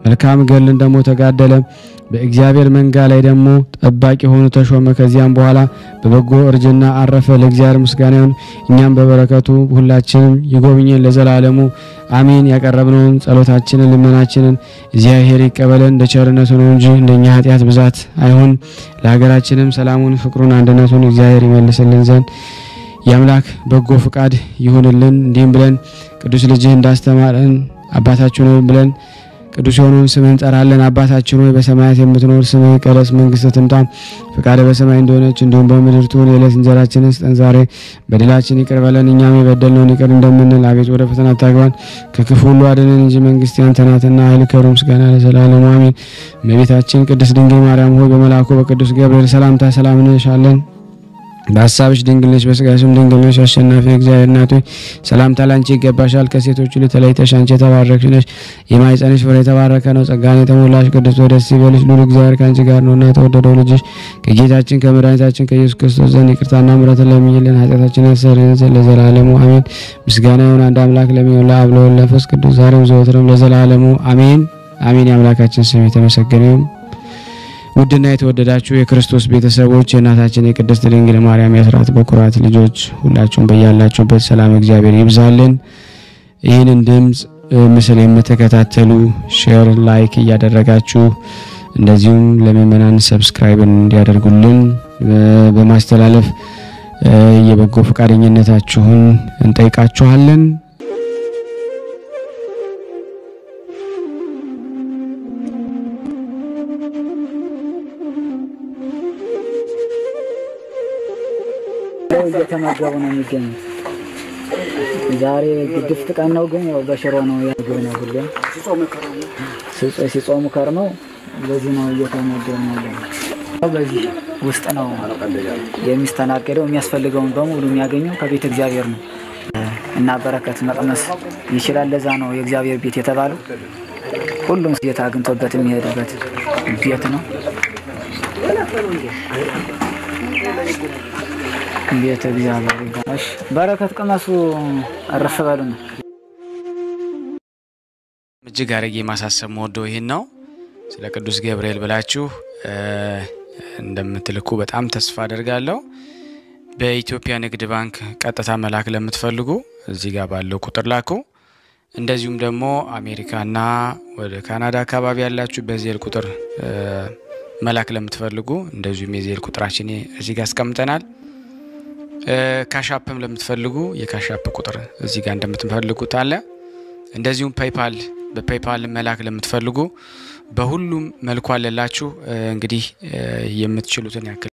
መልካም ገድልን ደግሞ ተጋደለ። በእግዚአብሔር መንጋ ላይ ደግሞ ጠባቂ ሆኖ ተሾመ። ከዚያም በኋላ በበጎ እርጅና አረፈ። ለእግዚአብሔር ምስጋና ይሁን። እኛም በበረከቱ ሁላችንም ይጎብኘን ለዘላለሙ አሜን። ያቀረብነውን ጸሎታችንን ልመናችንን እግዚአብሔር ይቀበለን እንደ ቸርነቱ ነው እንጂ እንደኛ ኃጢአት ብዛት አይሁን። ለሀገራችንም ሰላሙን፣ ፍቅሩን፣ አንድነቱን እግዚአብሔር ይመልስልን ዘንድ የአምላክ በጎ ፍቃድ ይሁንልን። እንዲህም ብለን ቅዱስ ልጅህ እንዳስተማረን አባታችን ሆይ ብለን ቅዱስ የሆነውን ስምህን እንጠራለን። አባታችን ሆይ በሰማያት የምትኖር ስምህ ይቀደስ፣ መንግስትህ ትምጣ፣ ፈቃድህ በሰማይ እንደሆነች እንዲሁም በምድር ትሁን። የዕለት እንጀራችንን ስጠን ዛሬ፣ በደላችን ይቅር በለን እኛም የበደልነውን ይቅር እንደምንል፣ አቤት ወደ ፈተና አታግባን ከክፉ ሁሉ አድነን እንጂ መንግስት ያንተ ናትና ኃይል፣ ክብር፣ ምስጋና ለዘላለሙ አሜን። እመቤታችን ቅድስት ድንግል ማርያም ሆይ በመልአኩ በቅዱስ ገብርኤል ሰላምታ ሰላም እንልሻለን። በሐሳብሽ ድንግል ነሽ፣ በሥጋሽም ድንግል ነሽ። አሸናፊ እግዚአብሔር እናት ሆይ ሰላምታ ላንቺ ይገባሻል። ከሴቶች ሁሉ ተለይተሽ አንቺ የተባረክሽ ነሽ፣ የማኅፀንሽ ፍሬ የተባረከ ነው። ጸጋን የተሞላሽ ቅድስት ሆይ ደስ ይበልሽ፣ ልዑል እግዚአብሔር ከአንቺ ጋር ነውና የተወደደው ልጅሽ ከጌታችን ከመድኃኒታችን ከኢየሱስ ክርስቶስ ዘንድ ይቅርታና ምሕረትን ለምኝልን ኃጢአታችንን ያስተሰርይልን ዘንድ ለዘላለሙ አሜን። ምስጋና ይሁን አንድ አምላክ ለሚሆን ለአብ ለወልድ ለመንፈስ ቅዱስ ዛሬም ዘወትርም ለዘላለሙ አሜን አሜን። የአምላካችን ስም የተመሰገነ ይሁን። ውድና የተወደዳችሁ የክርስቶስ ቤተሰቦች የእናታችን የቅድስት ድንግል ማርያም የአስራት በኩራት ልጆች ሁላችሁም በያላችሁበት ሰላም እግዚአብሔር ይብዛልን። ይህንን ድምጽ ምስል የምትከታተሉ ሼር፣ ላይክ እያደረጋችሁ እንደዚሁም ለምእመናን ሰብስክራይብ እንዲያደርጉልን በማስተላለፍ የበጎ ፈቃደኝነታችሁን እንጠይቃችኋለን። እየተመገቡ ነው የሚገኙት። ዛሬ ግድፍት ቀን ነው፣ ግን ያው በሽሮ ነው ያገኘ ነው ሁሉ ሲጾሙ ከርመው በዚህ ነው እየተመገቡ ነው። በዚህ ውስጥ ነው የሚስተናገደው። የሚያስፈልገውን በሙሉ የሚያገኘው ከቤተ እግዚአብሔር ነው እና በረከት መቅመስ ይችላል። ለዛ ነው የእግዚአብሔር ቤት የተባለው። ሁሉም ጌታ አግኝቶበት የሚሄድበት ቤት ነው። ቤተ እግዚአብሔር ይባርክ። በረከት ቅመሱ፣ አረፍ በሉ ነው። እጅግ አድርጌ ማሳሰብ ወደው ይሄን ነው። ስለ ቅዱስ ገብርኤል ብላችሁ እንደምትልኩ በጣም ተስፋ አደርጋለሁ። በኢትዮጵያ ንግድ ባንክ ቀጥታ መላክ ለምትፈልጉ እዚህ ጋር ባለው ቁጥር ላኩ። እንደዚሁም ደግሞ አሜሪካና ወደ ካናዳ አካባቢ ያላችሁ በዜል ቁጥር መላክ ለምትፈልጉ እንደዚሁም የዜል ቁጥራችን እዚህ ጋር አስቀምጠናል። ካሻፕም ለምትፈልጉ የካሻፕ ቁጥር እዚህ ጋር እንደምትፈልጉት አለ። እንደዚሁም ፔይፓል በፔይፓል መላክ ለምትፈልጉ በሁሉም መልኩ አለላችሁ። እንግዲህ የምትችሉትን ያክል